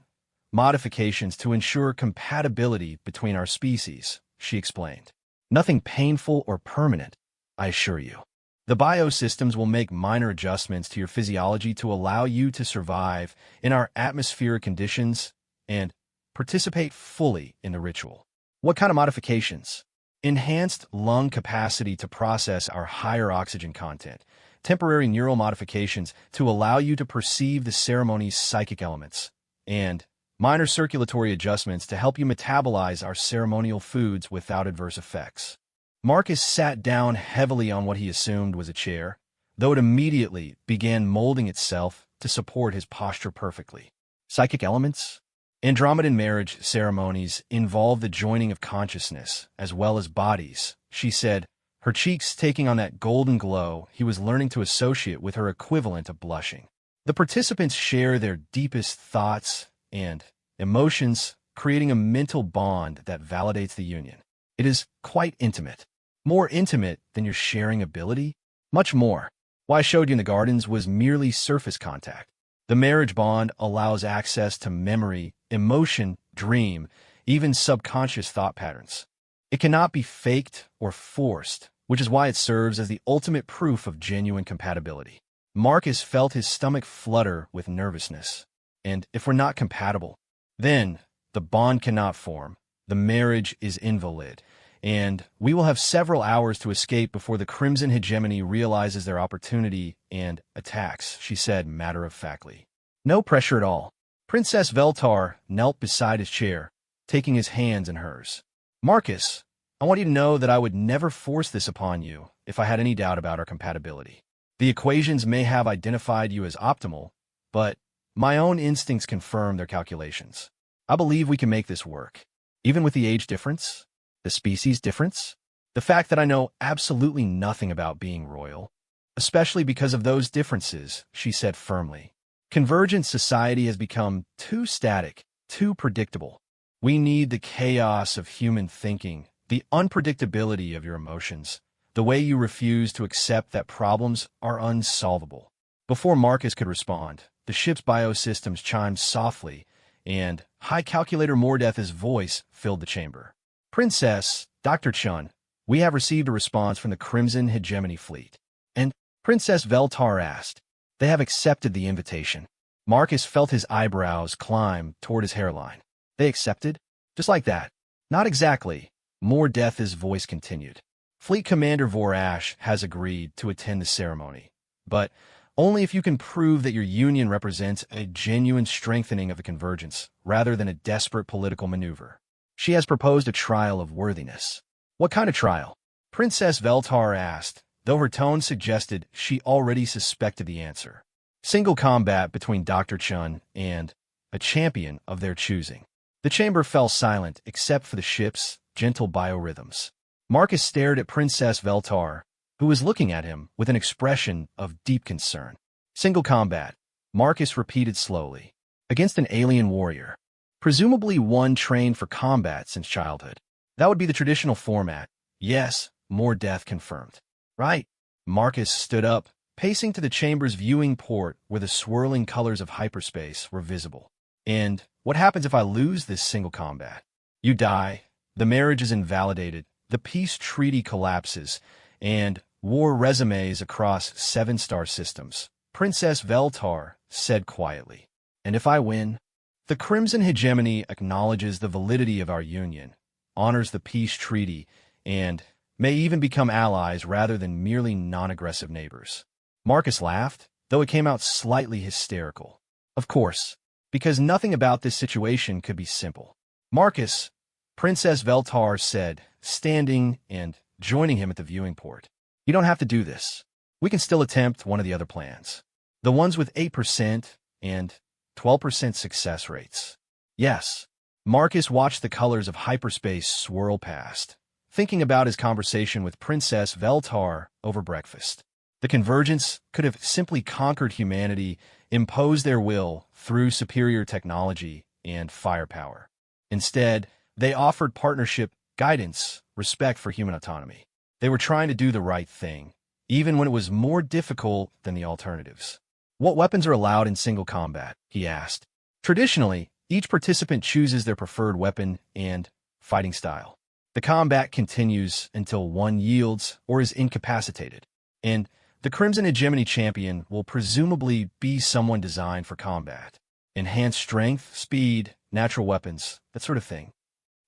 modifications to ensure compatibility between our species, she explained. Nothing painful or permanent, I assure you. The biosystems will make minor adjustments to your physiology to allow you to survive in our atmospheric conditions and participate fully in the ritual. What kind of modifications? Enhanced lung capacity to process our higher oxygen content, temporary neural modifications to allow you to perceive the ceremony's psychic elements, and minor circulatory adjustments to help you metabolize our ceremonial foods without adverse effects. Marcus sat down heavily on what he assumed was a chair, though it immediately began molding itself to support his posture perfectly. Psychic elements? Andromedan marriage ceremonies involve the joining of consciousness as well as bodies, she said, her cheeks taking on that golden glow he was learning to associate with her equivalent of blushing. The participants share their deepest thoughts and emotions, creating a mental bond that validates the union. It is quite intimate. More intimate than your sharing ability? Much more. What I showed you in the gardens was merely surface contact. The marriage bond allows access to memory, emotion, dream, even subconscious thought patterns. It cannot be faked or forced, which is why it serves as the ultimate proof of genuine compatibility. Marcus felt his stomach flutter with nervousness. And if we're not compatible, then the bond cannot form, the marriage is invalid, and we will have several hours to escape before the Crimson Hegemony realizes their opportunity and attacks, she said matter-of-factly. No pressure at all. Princess Veltar knelt beside his chair, taking his hands in hers. Marcus, I want you to know that I would never force this upon you if I had any doubt about our compatibility. The equations may have identified you as optimal, but my own instincts confirm their calculations. I believe we can make this work, even with the age difference, the species difference, the fact that I know absolutely nothing about being royal, especially because of those differences, she said firmly. Convergent society has become too static, too predictable. We need the chaos of human thinking, the unpredictability of your emotions, the way you refuse to accept that problems are unsolvable. Before Marcus could respond, the ship's biosystems chimed softly, and High Calculator Mordeth's voice filled the chamber. Princess, Dr. Chun, we have received a response from the Crimson Hegemony Fleet. And Princess Veltar asked, they have accepted the invitation. Marcus felt his eyebrows climb toward his hairline. They accepted? Just like that? Not exactly. Mordeth's voice continued. Fleet Commander Vorash has agreed to attend the ceremony, but only if you can prove that your union represents a genuine strengthening of the convergence, rather than a desperate political maneuver. She has proposed a trial of worthiness. What kind of trial? Princess Veltar asked, though her tone suggested she already suspected the answer. Single combat between Dr. Chun and a champion of their choosing. The chamber fell silent except for the ship's gentle biorhythms. Marcus stared at Princess Veltar, who was looking at him with an expression of deep concern. Single combat, Marcus repeated slowly, against an alien warrior. Presumably one trained for combat since childhood. That would be the traditional format. Yes, Mordeth confirmed. Right. Marcus stood up, pacing to the chamber's viewing port where the swirling colors of hyperspace were visible. And what happens if I lose this single combat? You die, the marriage is invalidated, the peace treaty collapses, and war resumes across 7-star systems. Princess Veltar said quietly. And if I win? The Crimson Hegemony acknowledges the validity of our union, honors the peace treaty, and may even become allies rather than merely non-aggressive neighbors. Marcus laughed, though it came out slightly hysterical. Of course, because nothing about this situation could be simple. Marcus, Princess Veltar said, standing and joining him at the viewing port. You don't have to do this. We can still attempt one of the other plans. The ones with 8% and 12% success rates. Yes. Marcus watched the colors of hyperspace swirl past, thinking about his conversation with Princess Veltar over breakfast. The convergence could have simply conquered humanity, imposed their will through superior technology and firepower. Instead, they offered partnership, guidance, respect for human autonomy. They were trying to do the right thing, even when it was more difficult than the alternatives. What weapons are allowed in single combat? He asked. Traditionally, each participant chooses their preferred weapon and fighting style. The combat continues until one yields or is incapacitated. And the Crimson Hegemony champion will presumably be someone designed for combat. Enhanced strength, speed, natural weapons, that sort of thing.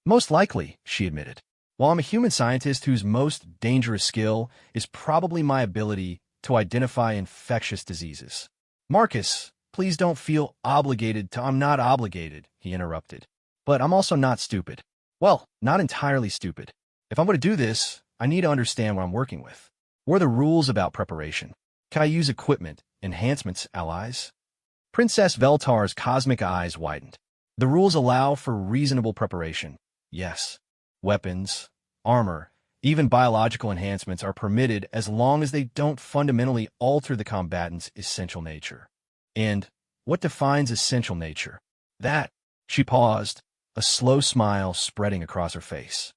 Most likely, she admitted. While I'm a human scientist whose most dangerous skill is probably my ability to identify infectious diseases. Marcus, please don't feel obligated to— I'm not obligated, he interrupted. But I'm also not stupid. Well, not entirely stupid. If I'm going to do this, I need to understand what I'm working with. What are the rules about preparation? Can I use equipment, enhancements, allies? Princess Veltar's cosmic eyes widened. The rules allow for reasonable preparation. Yes. Weapons, armor, even biological enhancements are permitted as long as they don't fundamentally alter the combatant's essential nature. And what defines essential nature? That— She paused, a slow smile spreading across her face.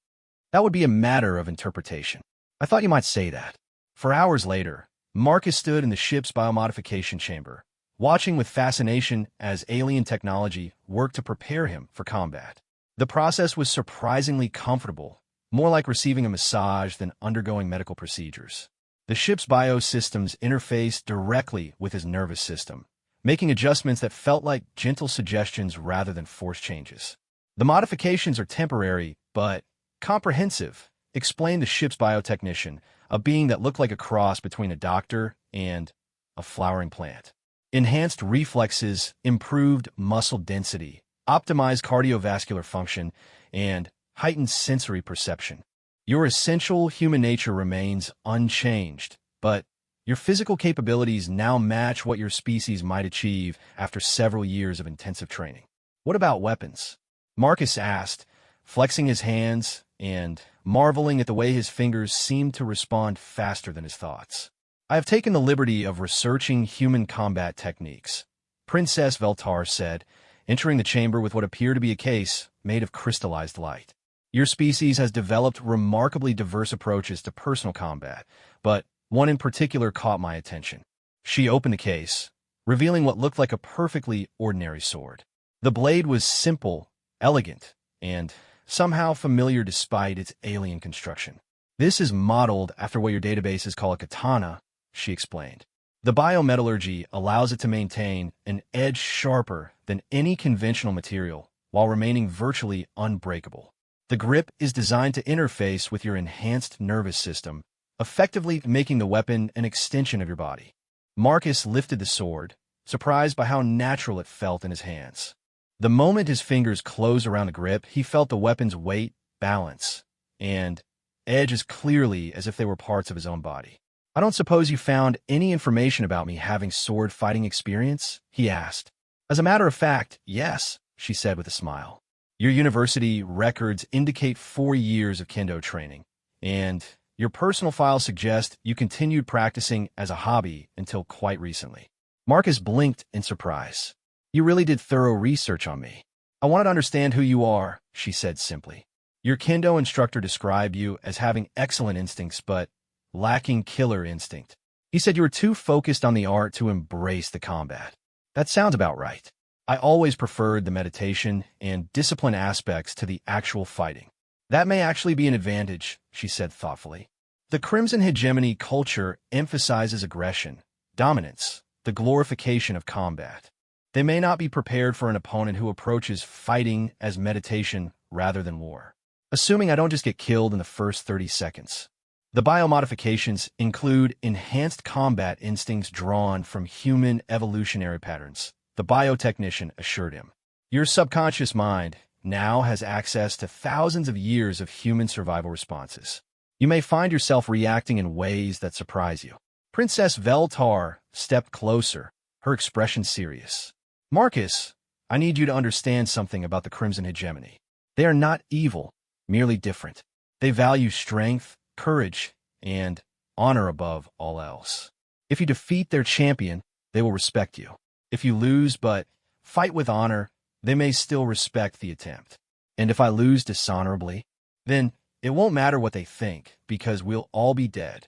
That would be a matter of interpretation. I thought you might say that. For hours later, Marcus stood in the ship's biomodification chamber, watching with fascination as alien technology worked to prepare him for combat. The process was surprisingly comfortable, more like receiving a massage than undergoing medical procedures. The ship's biosystems interfaced directly with his nervous system, making adjustments that felt like gentle suggestions rather than forced changes. The modifications are temporary, but comprehensive, explained the ship's biotechnician, a being that looked like a cross between a doctor and a flowering plant. Enhanced reflexes, improved muscle density, optimized cardiovascular function, and heightened sensory perception. Your essential human nature remains unchanged, but your physical capabilities now match what your species might achieve after several years of intensive training. What about weapons? Marcus asked, flexing his hands and marveling at the way his fingers seemed to respond faster than his thoughts. I have taken the liberty of researching human combat techniques, Princess Veltar said, entering the chamber with what appeared to be a case made of crystallized light. Your species has developed remarkably diverse approaches to personal combat, but one in particular caught my attention. She opened the case, revealing what looked like a perfectly ordinary sword. The blade was simple, elegant, and somehow familiar despite its alien construction. This is modeled after what your databases call a katana, she explained. The biometallurgy allows it to maintain an edge sharper than any conventional material while remaining virtually unbreakable. The grip is designed to interface with your enhanced nervous system, effectively making the weapon an extension of your body. Marcus lifted the sword, surprised by how natural it felt in his hands. The moment his fingers closed around the grip, he felt the weapon's weight, balance, and edge as clearly as if they were parts of his own body. I don't suppose you found any information about me having sword fighting experience? He asked. As a matter of fact, yes, she said with a smile. Your university records indicate 4 years of kendo training, and your personal files suggest you continued practicing as a hobby until quite recently. Marcus blinked in surprise. You really did thorough research on me. I wanted to understand who you are, she said simply. Your kendo instructor described you as having excellent instincts, but lacking killer instinct. He said you were too focused on the art to embrace the combat. That sounds about right. I always preferred the meditation and discipline aspects to the actual fighting. That may actually be an advantage, she said thoughtfully. The Crimson Hegemony culture emphasizes aggression, dominance, the glorification of combat. They may not be prepared for an opponent who approaches fighting as meditation rather than war. Assuming I don't just get killed in the first 30 seconds. The biomodifications include enhanced combat instincts drawn from human evolutionary patterns, the biotechnician assured him. Your subconscious mind now has access to thousands of years of human survival responses. You may find yourself reacting in ways that surprise you. Princess Veltar stepped closer, her expression serious. Marcus, I need you to understand something about the Crimson Hegemony. They are not evil, merely different. They value strength, courage, and honor above all else. If you defeat their champion, they will respect you. If you lose but fight with honor, they may still respect the attempt. And if I lose dishonorably, then it won't matter what they think, because we'll all be dead.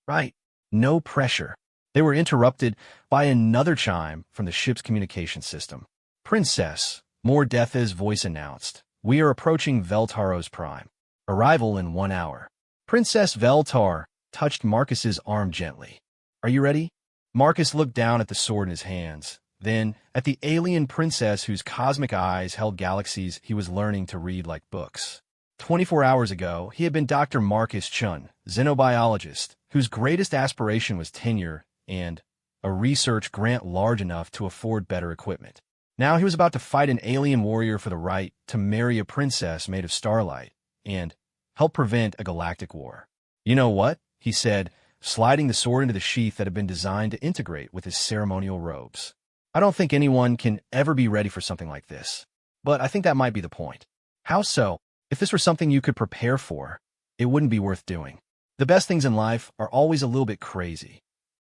Right? No pressure. They were interrupted by another chime from the ship's communication system. Princess, Mordetha's voice announced, we are approaching Veltaro's prime. Arrival in 1 hour. Princess Veltar, touched Marcus's arm gently. "Are you ready?" Marcus looked down at the sword in his hands, then at the alien princess whose cosmic eyes held galaxies he was learning to read like books. 24 hours ago, he had been Dr. Marcus Chun, xenobiologist, whose greatest aspiration was tenure and a research grant large enough to afford better equipment. Now he was about to fight an alien warrior for the right to marry a princess made of starlight and help prevent a galactic war. "You know what?" he said, sliding the sword into the sheath that had been designed to integrate with his ceremonial robes. "I don't think anyone can ever be ready for something like this. But I think that might be the point." "How so?" "If this were something you could prepare for, it wouldn't be worth doing. The best things in life are always a little bit crazy."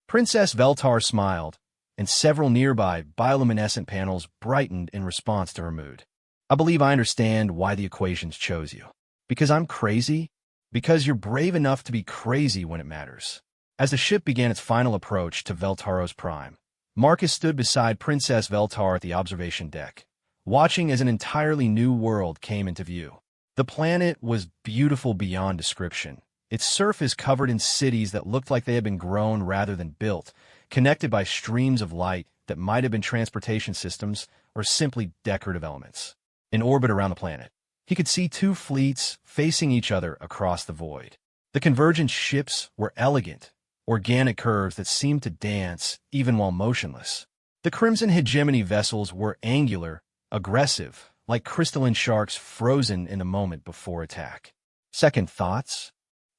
Princess Veltar smiled, and several nearby bioluminescent panels brightened in response to her mood. "I believe I understand why the equations chose you. Because I'm crazy? Because you're brave enough to be crazy when it matters." As the ship began its final approach to Veltaros Prime, Marcus stood beside Princess Veltar at the observation deck, watching as an entirely new world came into view. The planet was beautiful beyond description, its surface covered in cities that looked like they had been grown rather than built, connected by streams of light that might have been transportation systems or simply decorative elements. In orbit around the planet, he could see two fleets facing each other across the void. The convergent ships were elegant, organic curves that seemed to dance even while motionless. The Crimson Hegemony vessels were angular, aggressive, like crystalline sharks frozen in the moment before attack. "Second thoughts?"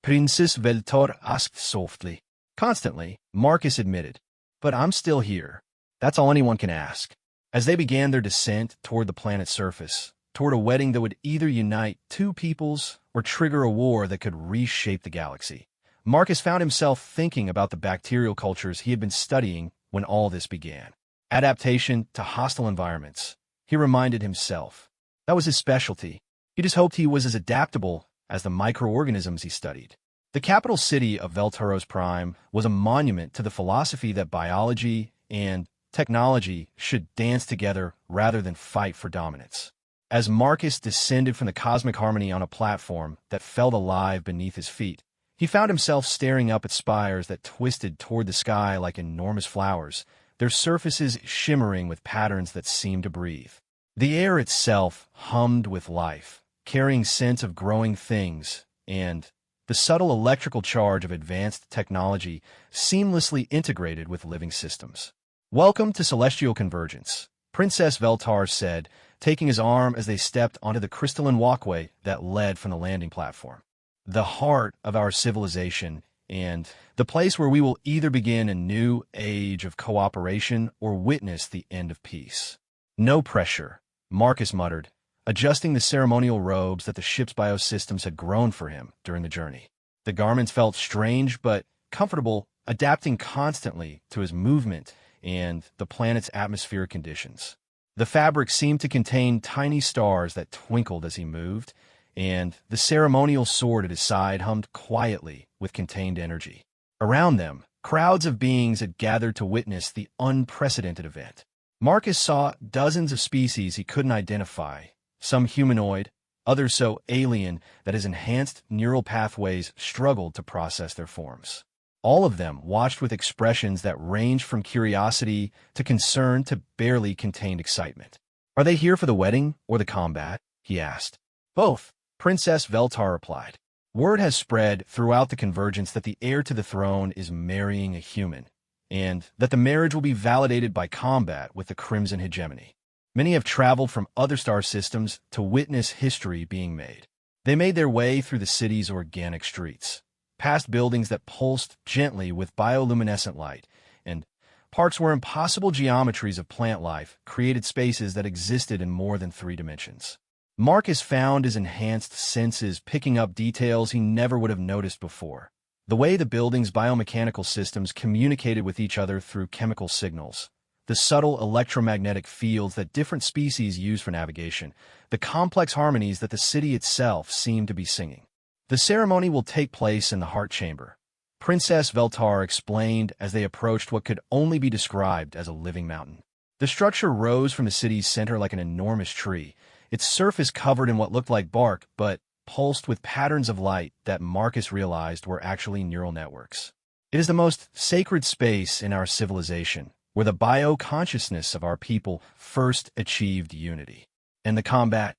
Princess Veltor asked softly. "Constantly," Marcus admitted. "But I'm still here. That's all anyone can ask." As they began their descent toward the planet's surface, toward a wedding that would either unite two peoples or trigger a war that could reshape the galaxy, Marcus found himself thinking about the bacterial cultures he had been studying when all this began. Adaptation to hostile environments, he reminded himself. That was his specialty. He just hoped he was as adaptable as the microorganisms he studied. The capital city of Veltaros Prime was a monument to the philosophy that biology and technology should dance together rather than fight for dominance. As Marcus descended from the cosmic harmony on a platform that felt alive beneath his feet, he found himself staring up at spires that twisted toward the sky like enormous flowers, their surfaces shimmering with patterns that seemed to breathe. The air itself hummed with life, carrying scents of growing things, and the subtle electrical charge of advanced technology seamlessly integrated with living systems. "Welcome to Celestial Convergence," Princess Veltar said, taking his arm as they stepped onto the crystalline walkway that led from the landing platform. "The heart of our civilization, and the place where we will either begin a new age of cooperation or witness the end of peace." "No pressure," Marcus muttered, adjusting the ceremonial robes that the ship's biosystems had grown for him during the journey. The garments felt strange but comfortable, adapting constantly to his movement and the planet's atmospheric conditions. The fabric seemed to contain tiny stars that twinkled as he moved, and the ceremonial sword at his side hummed quietly with contained energy. Around them, crowds of beings had gathered to witness the unprecedented event. Marcus saw dozens of species he couldn't identify, some humanoid, others so alien that his enhanced neural pathways struggled to process their forms. All of them watched with expressions that ranged from curiosity to concern to barely contained excitement. "Are they here for the wedding or the combat?" he asked. "Both," Princess Veltar replied. "Word has spread throughout the convergence that the heir to the throne is marrying a human, and that the marriage will be validated by combat with the Crimson Hegemony. Many have traveled from other star systems to witness history being made. They made their way through the city's organic streets, past buildings that pulsed gently with bioluminescent light, and parks where impossible geometries of plant life created spaces that existed in more than 3 dimensions. Marcus found his enhanced senses picking up details he never would have noticed before. The way the building's biomechanical systems communicated with each other through chemical signals, the subtle electromagnetic fields that different species use for navigation, the complex harmonies that the city itself seemed to be singing. "The ceremony will take place in the heart chamber," Princess Veltar explained as they approached what could only be described as a living mountain. The structure rose from the city's center like an enormous tree, its surface covered in what looked like bark, but pulsed with patterns of light that Marcus realized were actually neural networks. It is the most sacred space in our civilization, where the bio-consciousness of our people first achieved unity. And the combat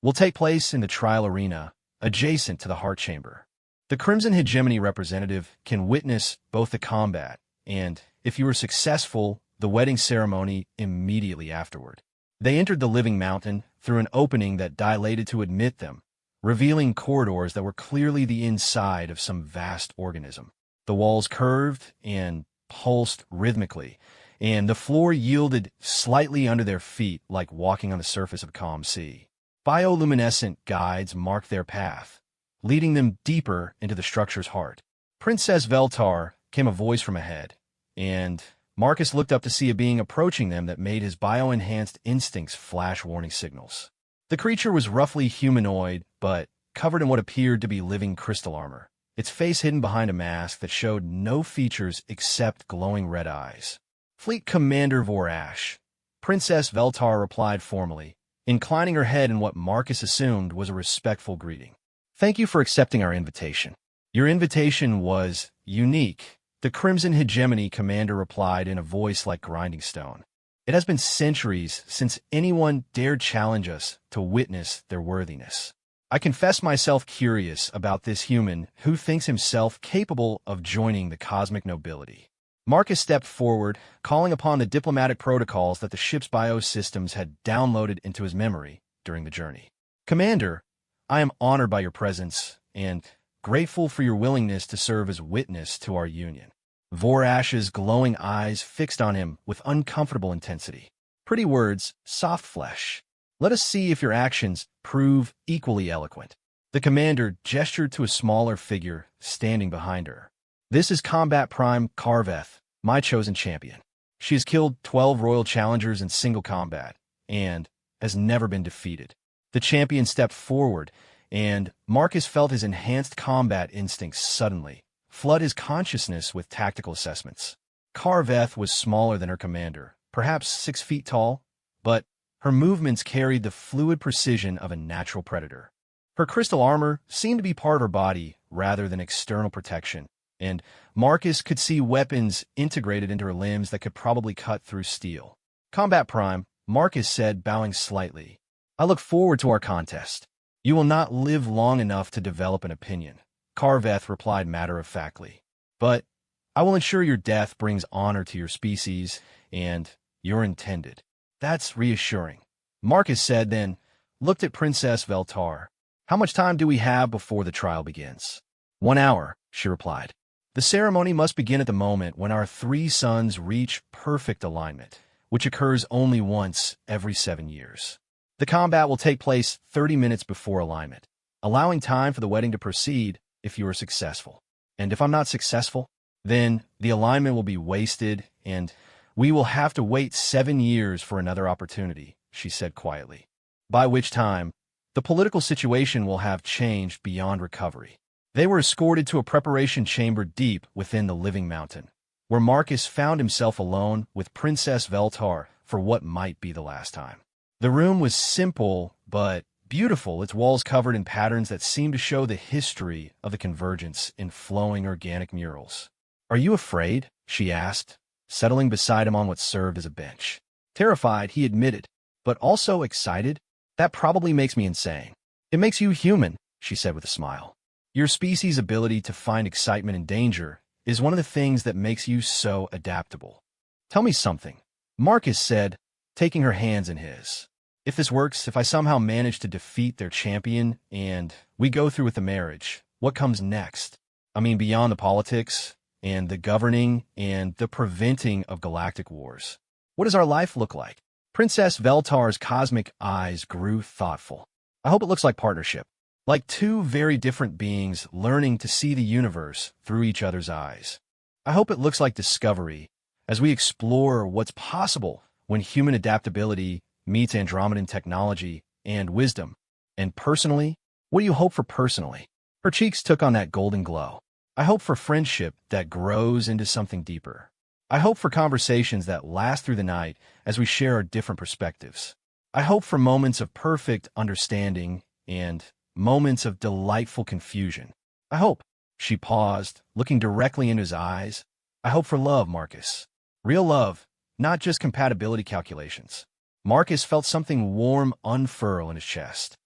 will take place in the trial arena, adjacent to the heart chamber. The Crimson Hegemony representative can witness both the combat and, if you were successful, the wedding ceremony immediately afterward. They entered the living mountain through an opening that dilated to admit them, revealing corridors that were clearly the inside of some vast organism. The walls curved and pulsed rhythmically, and the floor yielded slightly under their feet like walking on the surface of a calm sea. Bioluminescent guides marked their path, leading them deeper into the structure's heart. Princess Veltar came a voice from ahead, and Marcus looked up to see a being approaching them that made his bio-enhanced instincts flash warning signals. The creature was roughly humanoid, but covered in what appeared to be living crystal armor, its face hidden behind a mask that showed no features except glowing red eyes. Fleet Commander Vorash, Princess Veltar replied formally, inclining her head in what Marcus assumed was a respectful greeting. Thank you for accepting our invitation. Your invitation was unique, the Crimson Hegemony commander replied in a voice like grinding stone. It has been centuries since anyone dared challenge us to witness their worthiness. I confess myself curious about this human who thinks himself capable of joining the cosmic nobility. Marcus stepped forward, calling upon the diplomatic protocols that the ship's biosystems had downloaded into his memory during the journey. Commander, I am honored by your presence and grateful for your willingness to serve as witness to our union. Vorash's glowing eyes fixed on him with uncomfortable intensity. Pretty words, soft flesh. Let us see if your actions prove equally eloquent. The commander gestured to a smaller figure standing behind her. This is Combat Prime Carveth, my chosen champion. She has killed 12 royal challengers in single combat and has never been defeated. The champion stepped forward, and Marcus felt his enhanced combat instincts suddenly flood his consciousness with tactical assessments. Carveth was smaller than her commander, perhaps 6 feet tall, but her movements carried the fluid precision of a natural predator. Her crystal armor seemed to be part of her body rather than external protection, and Marcus could see weapons integrated into her limbs that could probably cut through steel. Combat Prime, Marcus said, bowing slightly. I look forward to our contest. You will not live long enough to develop an opinion, Carveth replied matter-of-factly. But I will ensure your death brings honor to your species and your intended. That's reassuring, Marcus said, then looked at Princess Veltar. How much time do we have before the trial begins? 1 hour, she replied. The ceremony must begin at the moment when our 3 suns reach perfect alignment, which occurs only once every 7 years. The combat will take place 30 minutes before alignment, allowing time for the wedding to proceed if you are successful. And if I'm not successful, then the alignment will be wasted and we will have to wait 7 years for another opportunity, she said quietly. By which time, the political situation will have changed beyond recovery. They were escorted to a preparation chamber deep within the living mountain, where Marcus found himself alone with Princess Veltar for what might be the last time. The room was simple but beautiful, its walls covered in patterns that seemed to show the history of the convergence in flowing organic murals. Are you afraid? She asked, settling beside him on what served as a bench. Terrified, he admitted, but also excited. That probably makes me insane. It makes you human, she said with a smile. Your species' ability to find excitement in danger is one of the things that makes you so adaptable. Tell me something, Marcus said, taking her hands in his. If this works, if I somehow manage to defeat their champion and we go through with the marriage, what comes next? I mean, beyond the politics and the governing and the preventing of galactic wars. What does our life look like? Princess Veltar's cosmic eyes grew thoughtful. I hope it looks like partnership. Like 2 very different beings learning to see the universe through each other's eyes. I hope it looks like discovery as we explore what's possible when human adaptability meets Andromedan technology and wisdom. And personally, what do you hope for personally? Her cheeks took on that golden glow. I hope for friendship that grows into something deeper. I hope for conversations that last through the night as we share our different perspectives. I hope for moments of perfect understanding and moments of delightful confusion. I hope. She paused, looking directly into his eyes. I hope for love, Marcus. Real love, not just compatibility calculations. Marcus felt something warm unfurl in his chest.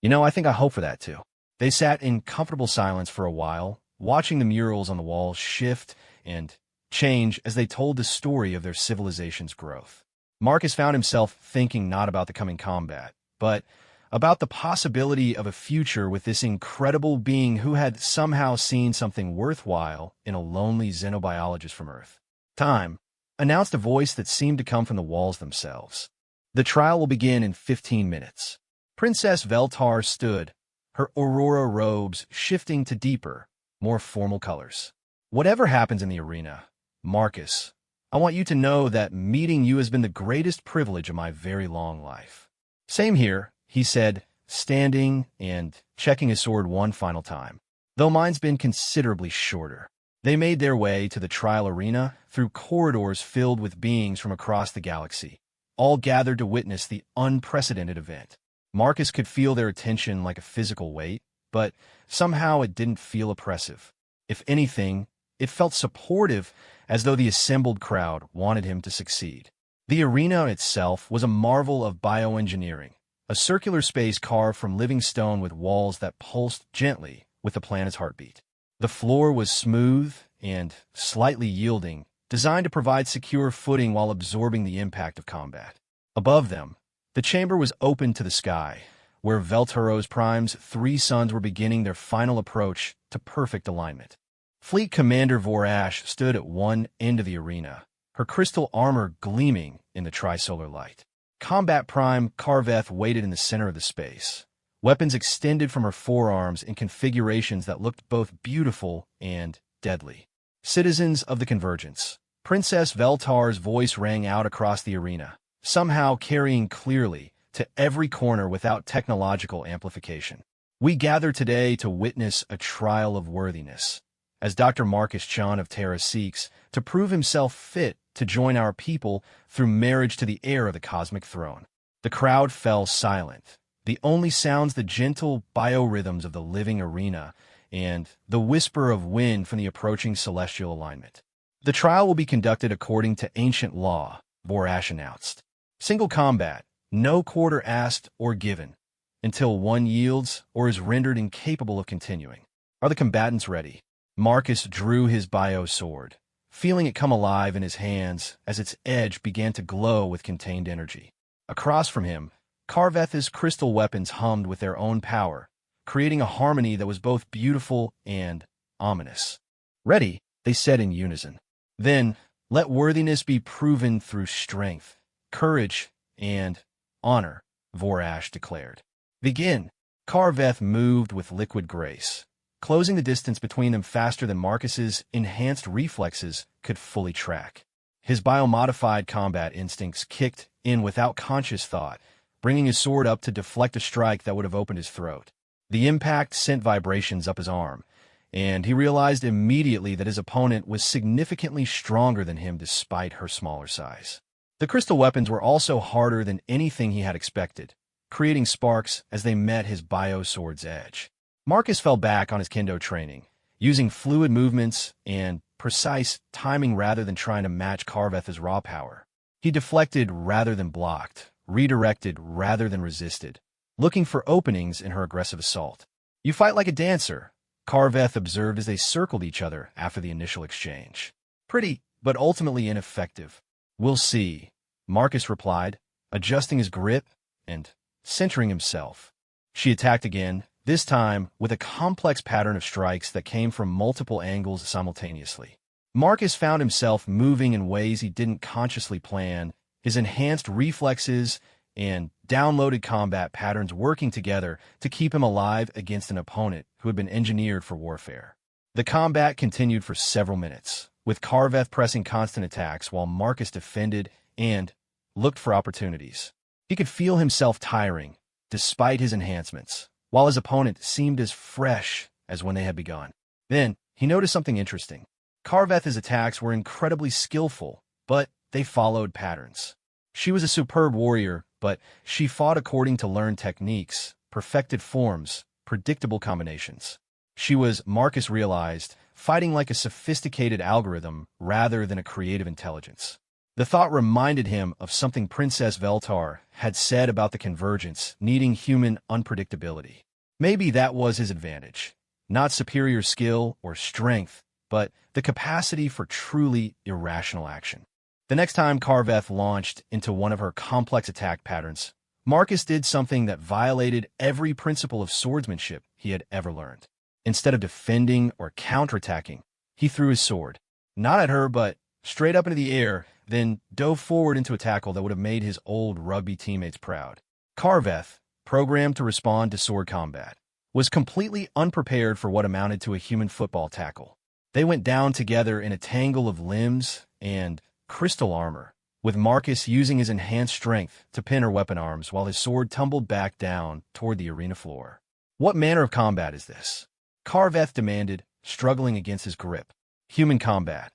I think I hope for that too. They sat in comfortable silence for a while, watching the murals on the walls shift and change as they told the story of their civilization's growth. Marcus found himself thinking not about the coming combat, but about the possibility of a future with this incredible being who had somehow seen something worthwhile in a lonely xenobiologist from Earth. Time, announced a voice that seemed to come from the walls themselves. The trial will begin in 15 minutes. Princess Veltar stood, her aurora robes shifting to deeper, more formal colors. Whatever happens in the arena, Marcus, I want you to know that meeting you has been the greatest privilege of my very long life. Same here, he said, standing and checking his sword one final time. Though mine's been considerably shorter. They made their way to the trial arena through corridors filled with beings from across the galaxy, all gathered to witness the unprecedented event. Marcus could feel their attention like a physical weight, but somehow it didn't feel oppressive. If anything, it felt supportive, as though the assembled crowd wanted him to succeed. The arena itself was a marvel of bioengineering, a circular space carved from living stone with walls that pulsed gently with the planet's heartbeat. The floor was smooth and slightly yielding, designed to provide secure footing while absorbing the impact of combat. Above them, the chamber was open to the sky, where Velturo's Prime's 3 sons were beginning their final approach to perfect alignment. Fleet Commander Vorash stood at one end of the arena, her crystal armor gleaming in the trisolar light. Combat Prime Carveth waited in the center of the space, weapons extended from her forearms in configurations that looked both beautiful and deadly. Citizens of the Convergence, Princess Veltar's voice rang out across the arena, somehow carrying clearly to every corner without technological amplification. We gather today to witness a trial of worthiness, as Dr. Marcus Chan of Terra seeks to prove himself fit to join our people through marriage to the heir of the cosmic throne. The crowd fell silent, the only sounds the gentle biorhythms of the living arena and the whisper of wind from the approaching celestial alignment. The trial will be conducted according to ancient law, Vorash announced. Single combat, no quarter asked or given, until one yields or is rendered incapable of continuing. Are the combatants ready? Marcus drew his bio sword, feeling it come alive in his hands as its edge began to glow with contained energy. Across from him, Carveth's crystal weapons hummed with their own power, creating a harmony that was both beautiful and ominous. Ready, they said in unison. Then, let worthiness be proven through strength, courage, and honor, Vorash declared. Begin. Carveth moved with liquid grace, closing the distance between them faster than Marcus's enhanced reflexes could fully track. His biomodified combat instincts kicked in without conscious thought, bringing his sword up to deflect a strike that would have opened his throat. The impact sent vibrations up his arm, and he realized immediately that his opponent was significantly stronger than him despite her smaller size. The crystal weapons were also harder than anything he had expected, creating sparks as they met his bio sword's edge. Marcus fell back on his kendo training, using fluid movements and precise timing rather than trying to match Carveth's raw power. He deflected rather than blocked, redirected rather than resisted, looking for openings in her aggressive assault. You fight like a dancer, Carveth observed as they circled each other after the initial exchange. Pretty, but ultimately ineffective. We'll see, Marcus replied, adjusting his grip and centering himself. She attacked again, this time with a complex pattern of strikes that came from multiple angles simultaneously. Marcus found himself moving in ways he didn't consciously plan, his enhanced reflexes and downloaded combat patterns working together to keep him alive against an opponent who had been engineered for warfare. The combat continued for several minutes, with Carveth pressing constant attacks while Marcus defended and looked for opportunities. He could feel himself tiring, despite his enhancements, while his opponent seemed as fresh as when they had begun. Then, he noticed something interesting. Carveth's attacks were incredibly skillful, but they followed patterns. She was a superb warrior, but she fought according to learned techniques, perfected forms, predictable combinations. She was, Marcus realized, fighting like a sophisticated algorithm rather than a creative intelligence. The thought reminded him of something Princess Veltar had said about the convergence needing human unpredictability. Maybe that was his advantage. Not superior skill or strength, but the capacity for truly irrational action. The next time Carveth launched into one of her complex attack patterns, Marcus did something that violated every principle of swordsmanship he had ever learned. Instead of defending or counterattacking, he threw his sword, not at her, but straight up into the air, then dove forward into a tackle that would have made his old rugby teammates proud. Carveth, programmed to respond to sword combat, was completely unprepared for what amounted to a human football tackle. They went down together in a tangle of limbs and crystal armor, with Marcus using his enhanced strength to pin her weapon arms while his sword tumbled back down toward the arena floor. What manner of combat is this? Carveth demanded, struggling against his grip. Human combat.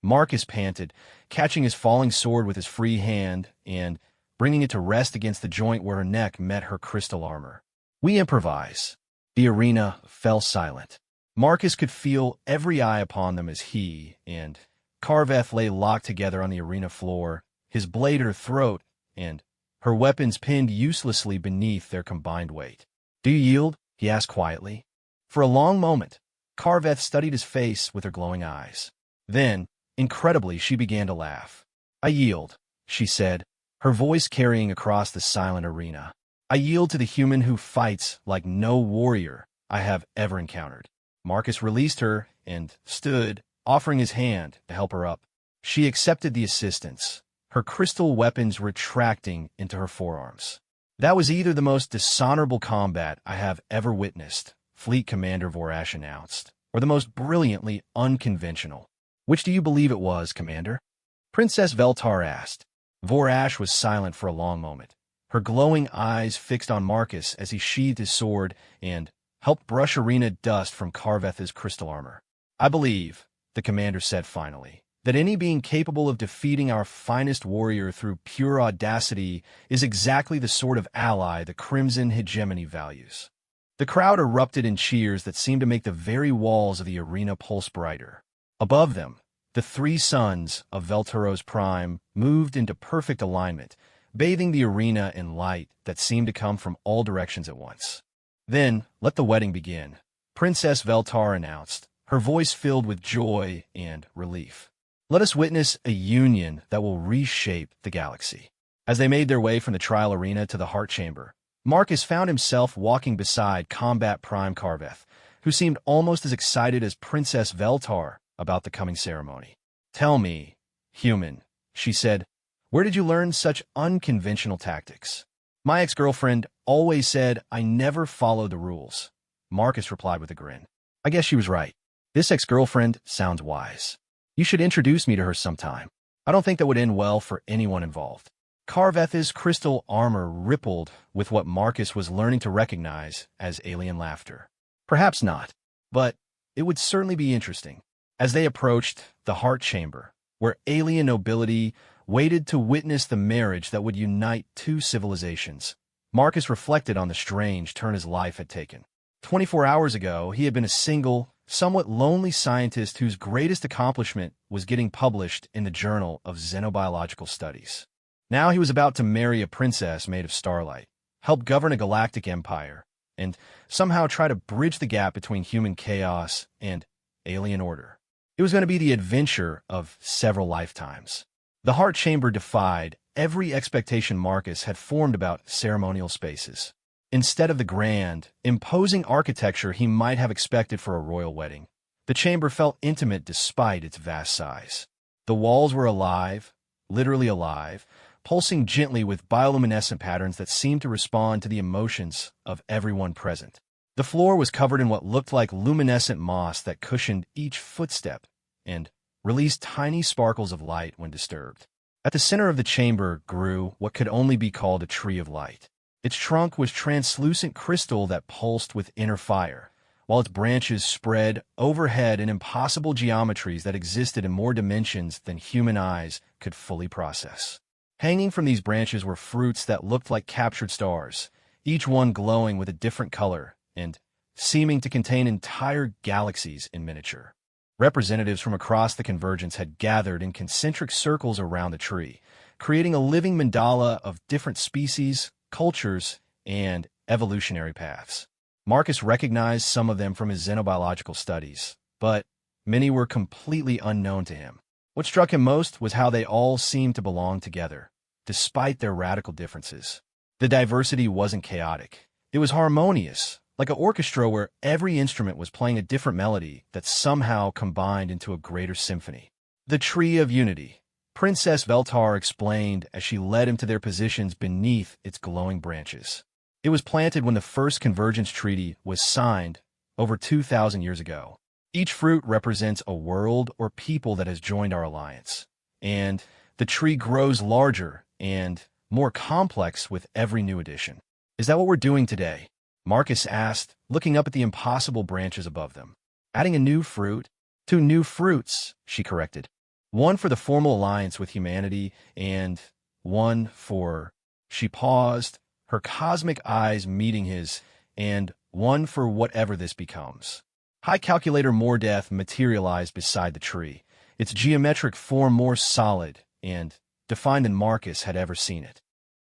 Marcus panted, catching his falling sword with his free hand and bringing it to rest against the joint where her neck met her crystal armor. We improvise. The arena fell silent. Marcus could feel every eye upon them as he and Carveth lay locked together on the arena floor, his blade at her throat, and her weapons pinned uselessly beneath their combined weight. "Do you yield?" he asked quietly. For a long moment, Carveth studied his face with her glowing eyes. Then, incredibly, she began to laugh. "I yield," she said, her voice carrying across the silent arena. "I yield to the human who fights like no warrior I have ever encountered." Marcus released her and stood, offering his hand to help her up. She accepted the assistance, her crystal weapons retracting into her forearms. "That was either the most dishonorable combat I have ever witnessed," Fleet Commander Vorash announced, "or the most brilliantly unconventional." "Which do you believe it was, Commander?" Princess Veltar asked. Vorash was silent for a long moment, her glowing eyes fixed on Marcus as he sheathed his sword and helped brush arena dust from Carveth's crystal armor. "I believe," the commander said finally, "that any being capable of defeating our finest warrior through pure audacity is exactly the sort of ally the Crimson Hegemony values." The crowd erupted in cheers that seemed to make the very walls of the arena pulse brighter. Above them, the three suns of Velturo's prime moved into perfect alignment, bathing the arena in light that seemed to come from all directions at once. "Then, let the wedding begin," Princess Veltar announced, her voice filled with joy and relief. "Let us witness a union that will reshape the galaxy." As they made their way from the trial arena to the heart chamber, Marcus found himself walking beside Combat Prime Carveth, who seemed almost as excited as Princess Veltar about the coming ceremony. "Tell me, human," she said, "where did you learn such unconventional tactics?" "My ex-girlfriend always said I never followed the rules," Marcus replied with a grin. "I guess she was right. This ex-girlfriend sounds wise. You should introduce me to her sometime. I don't think that would end well for anyone involved." Carveth's crystal armor rippled with what Marcus was learning to recognize as alien laughter. Perhaps not, but it would certainly be interesting. As they approached the heart chamber, where alien nobility waited to witness the marriage that would unite two civilizations, Marcus reflected on the strange turn his life had taken. 24 hours ago, he had been a single, somewhat lonely scientist whose greatest accomplishment was getting published in the Journal of Xenobiological Studies. Now he was about to marry a princess made of starlight, help govern a galactic empire, and somehow try to bridge the gap between human chaos and alien order. It was going to be the adventure of several lifetimes. The heart chamber defied every expectation Marcus had formed about ceremonial spaces. Instead of the grand, imposing architecture he might have expected for a royal wedding, the chamber felt intimate despite its vast size. The walls were alive, literally alive, pulsing gently with bioluminescent patterns that seemed to respond to the emotions of everyone present. The floor was covered in what looked like luminescent moss that cushioned each footstep and released tiny sparkles of light when disturbed. At the center of the chamber grew what could only be called a tree of light. Its trunk was translucent crystal that pulsed with inner fire, while its branches spread overhead in impossible geometries that existed in more dimensions than human eyes could fully process. Hanging from these branches were fruits that looked like captured stars, each one glowing with a different color and seeming to contain entire galaxies in miniature. Representatives from across the convergence had gathered in concentric circles around the tree, creating a living mandala of different species, cultures, and evolutionary paths. Marcus recognized some of them from his xenobiological studies, but many were completely unknown to him. What struck him most was how they all seemed to belong together, despite their radical differences. The diversity wasn't chaotic. It was harmonious, like an orchestra where every instrument was playing a different melody that somehow combined into a greater symphony. The Tree of Unity, Princess Veltar explained as she led him to their positions beneath its glowing branches. It was planted when the first Convergence Treaty was signed over 2,000 years ago. Each fruit represents a world or people that has joined our alliance, and the tree grows larger and more complex with every new addition. Is that what we're doing today? Marcus asked, looking up at the impossible branches above them. Adding a new fruit? 2 new fruits, she corrected. One for the formal alliance with humanity, and one for... She paused, her cosmic eyes meeting his, and one for whatever this becomes. High Calculator Mordeath materialized beside the tree, its geometric form more solid and defined than Marcus had ever seen it.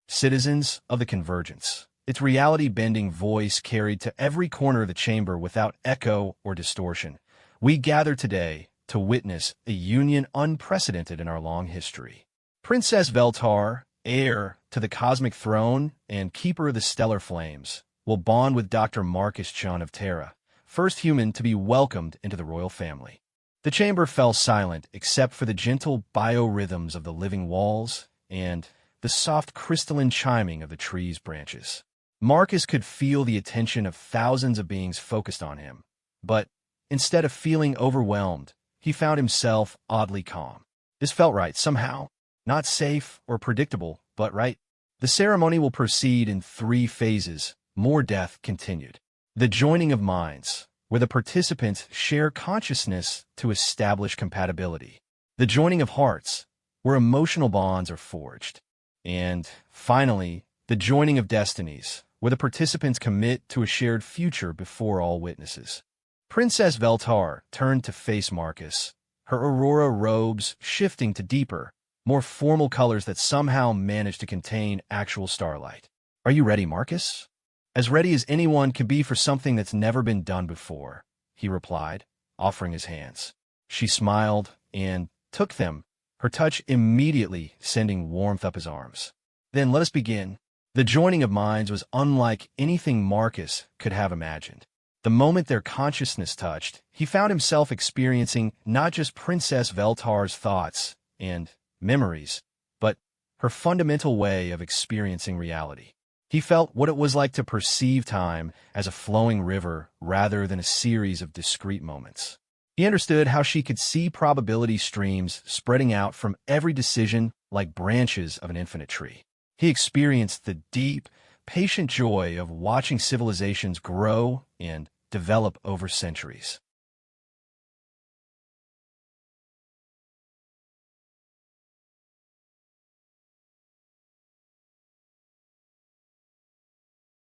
Citizens of the Convergence. Its reality-bending voice carried to every corner of the chamber without echo or distortion. We gather today to witness a union unprecedented in our long history. Princess Veltar, heir to the cosmic throne and keeper of the stellar flames, will bond with Dr. Marcus Chun of Terra, first human to be welcomed into the royal family. The chamber fell silent except for the gentle biorhythms of the living walls and the soft crystalline chiming of the tree's branches. Marcus could feel the attention of thousands of beings focused on him, but instead of feeling overwhelmed, he found himself oddly calm. This felt right somehow. Not safe or predictable, but right. The ceremony will proceed in 3 phases, Mordeath continued. The joining of minds, where the participants share consciousness to establish compatibility. The joining of hearts, where emotional bonds are forged. And, finally, the joining of destinies, where the participants commit to a shared future before all witnesses. Princess Veltar turned to face Marcus, her aurora robes shifting to deeper, more formal colors that somehow managed to contain actual starlight. Are you ready, Marcus? As ready as anyone can be for something that's never been done before, he replied, offering his hands. She smiled and took them, her touch immediately sending warmth up his arms. Then let us begin. The joining of minds was unlike anything Marcus could have imagined. The moment their consciousness touched, he found himself experiencing not just Princess Veltar's thoughts and memories, but her fundamental way of experiencing reality. He felt what it was like to perceive time as a flowing river rather than a series of discrete moments. He understood how she could see probability streams spreading out from every decision like branches of an infinite tree. He experienced the deep, patient joy of watching civilizations grow and develop over centuries.